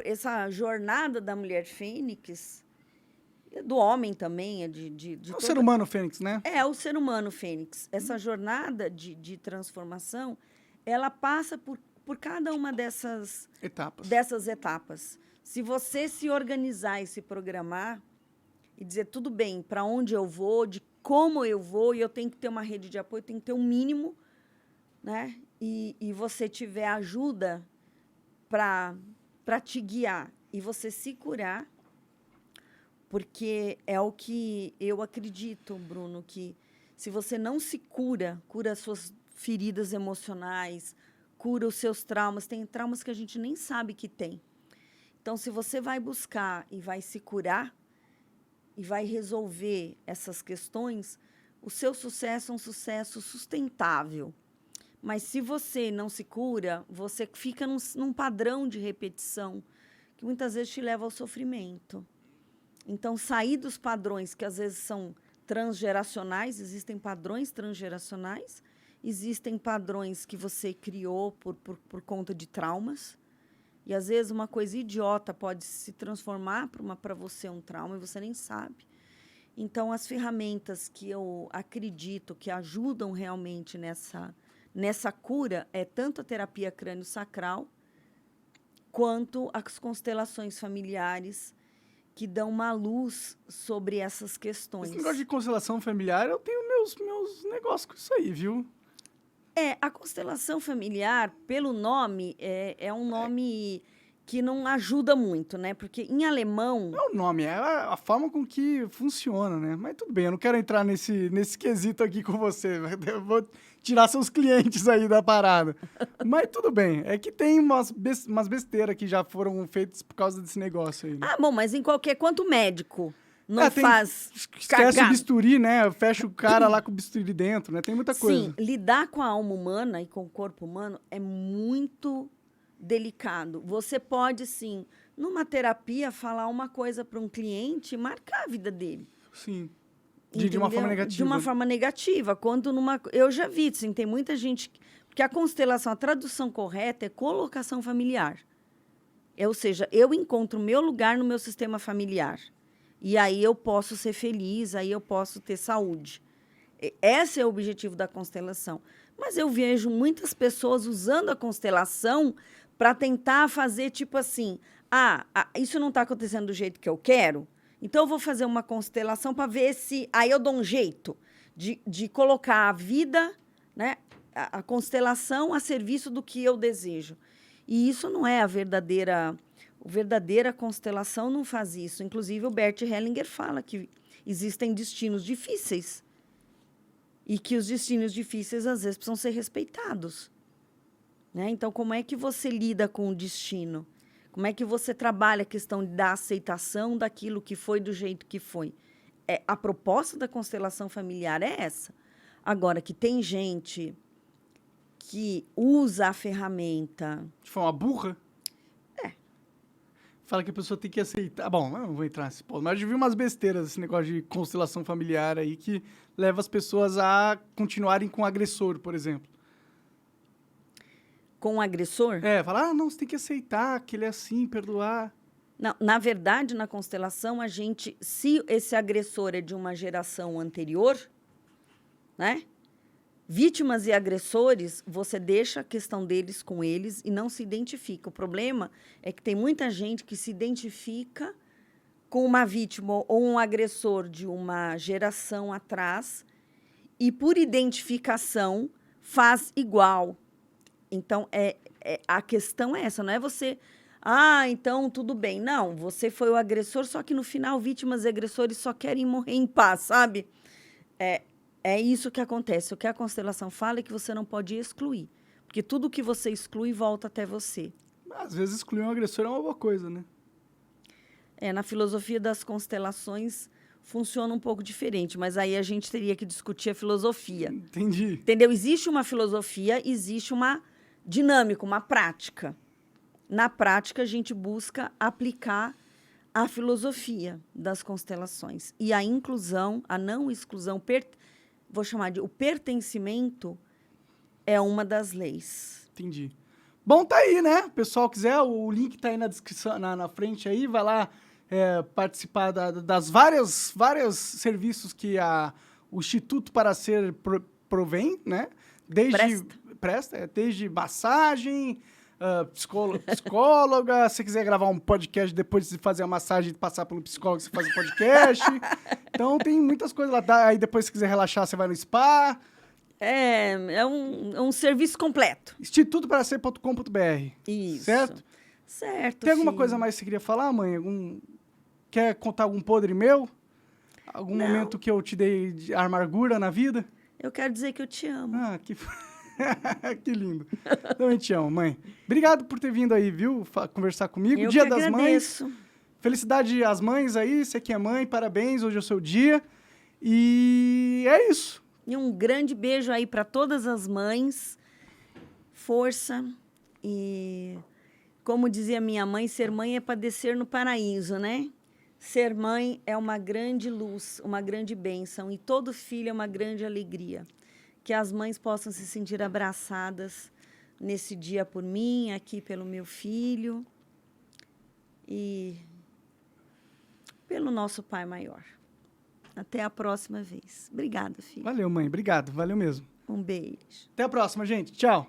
Essa jornada da mulher fênix, do homem também, O ser humano fênix, né? o ser humano fênix. Essa jornada de transformação, ela passa por cada uma dessas etapas. Se você se organizar e se programar e dizer, tudo bem, para onde eu vou, de como eu vou, e eu tenho que ter uma rede de apoio, tenho que ter um mínimo, né? E você tiver ajuda para te guiar e você se curar, porque é o que eu acredito, Bruno, que se você não se cura as suas feridas emocionais, cura os seus traumas, tem traumas que a gente nem sabe que tem. Então, se você vai buscar e vai se curar e vai resolver essas questões, o seu sucesso é um sucesso sustentável. Mas se você não se cura, você fica num padrão de repetição que muitas vezes te leva ao sofrimento. Então, sair dos padrões que às vezes são transgeracionais, existem padrões transgeracionais, existem padrões que você criou por conta de traumas, e às vezes uma coisa idiota pode se transformar para você um trauma e você nem sabe. Então, as ferramentas que eu acredito que ajudam realmente nessa cura é tanto a terapia crânio-sacral quanto as constelações familiares, que dão uma luz sobre essas questões. Esse negócio de constelação familiar, eu tenho meus negócios com isso aí, viu? A constelação familiar, pelo nome, é um nome que não ajuda muito, né? Porque em alemão... Não é o nome, é a forma com que funciona, né? Mas tudo bem, eu não quero entrar nesse quesito aqui com você. Eu vou tirar seus clientes aí da parada. Mas tudo bem, é que tem umas besteiras que já foram feitas por causa desse negócio aí. Né? Bom, mas quanto médico não faz esquece cagada. o bisturi, né? Fecha o cara lá com o bisturi dentro, né? Tem muita coisa. Sim, lidar com a alma humana e com o corpo humano é muito delicado. Você pode, sim, numa terapia, falar uma coisa para um cliente e marcar a vida dele. Sim. De uma forma negativa. De uma forma negativa. Eu já vi, assim, tem muita gente... Porque a constelação, a tradução correta é colocação familiar. Ou seja, eu encontro o meu lugar no meu sistema familiar. E aí eu posso ser feliz, aí eu posso ter saúde. Esse é o objetivo da constelação. Mas eu vejo muitas pessoas usando a constelação para tentar fazer tipo assim, isso não está acontecendo do jeito que eu quero, então eu vou fazer uma constelação para ver se... Aí eu dou um jeito de colocar a vida, né, a constelação a serviço do que eu desejo. E isso não é a verdadeira constelação, não faz isso. Inclusive, o Bert Hellinger fala que existem destinos difíceis e que os destinos difíceis, às vezes, precisam ser respeitados. Né? Então, como é que você lida com o destino? Como é que você trabalha a questão da aceitação daquilo que foi do jeito que foi? A proposta da constelação familiar é essa. Agora, que tem gente que usa a ferramenta... De forma burra? Fala que a pessoa tem que aceitar. Bom, eu não vou entrar nesse ponto, mas eu já vi umas besteiras, esse negócio de constelação familiar aí, que leva as pessoas a continuarem com o agressor, por exemplo. Com o agressor? Fala, não, você tem que aceitar que ele é assim, perdoar. Não, na verdade, na constelação, se esse agressor é de uma geração anterior, né? Vítimas e agressores, você deixa a questão deles com eles e não se identifica. O problema é que tem muita gente que se identifica com uma vítima ou um agressor de uma geração atrás e, por identificação, faz igual. Então, a questão é essa, não é você... então tudo bem. Não, você foi o agressor, só que no final vítimas e agressores só querem morrer em paz, sabe? É isso que acontece. O que a constelação fala é que você não pode excluir. Porque tudo que você exclui volta até você. Às vezes excluir um agressor é uma boa coisa, né? Na filosofia das constelações funciona um pouco diferente, mas aí a gente teria que discutir a filosofia. Entendi. Entendeu? Existe uma filosofia, existe uma dinâmica, uma prática. Na prática, a gente busca aplicar a filosofia das constelações. E a inclusão, a não exclusão, vou chamar de o pertencimento, é uma das leis. Entendi. Bom, tá aí, né? O pessoal quiser, o link tá aí na descrição, na frente aí, vai lá participar das vários serviços que o Instituto para Ser provém, né? Desde massagem, psicóloga, se você quiser gravar um podcast depois de fazer a massagem e passar pelo psicólogo, você faz um podcast. Então, tem muitas coisas lá. Aí, depois, se quiser relaxar, você vai no spa. É um serviço completo. institutoparaser.com.br. Isso. Certo? Certo, Tem alguma filho. coisa mais que você queria falar, mãe? Quer contar algum podre meu? Algum Não. momento que eu te dei de amargura na vida? Eu quero dizer que eu te amo. Que lindo. Também te amo, mãe. Obrigado por ter vindo aí, viu? Conversar comigo. Eu Dia que das agradeço. Mães. Felicidade às mães aí. Você que é mãe, parabéns. Hoje é o seu dia. E é isso. E um grande beijo aí para todas as mães. Força. E, como dizia minha mãe, ser mãe é para descer no paraíso, né? Ser mãe é uma grande luz, uma grande bênção. E todo filho é uma grande alegria. Que as mães possam se sentir abraçadas nesse dia por mim, aqui pelo meu filho e pelo nosso Pai Maior. Até a próxima vez. Obrigada, filho. Valeu, mãe. Obrigado. Valeu mesmo. Um beijo. Até a próxima, gente. Tchau.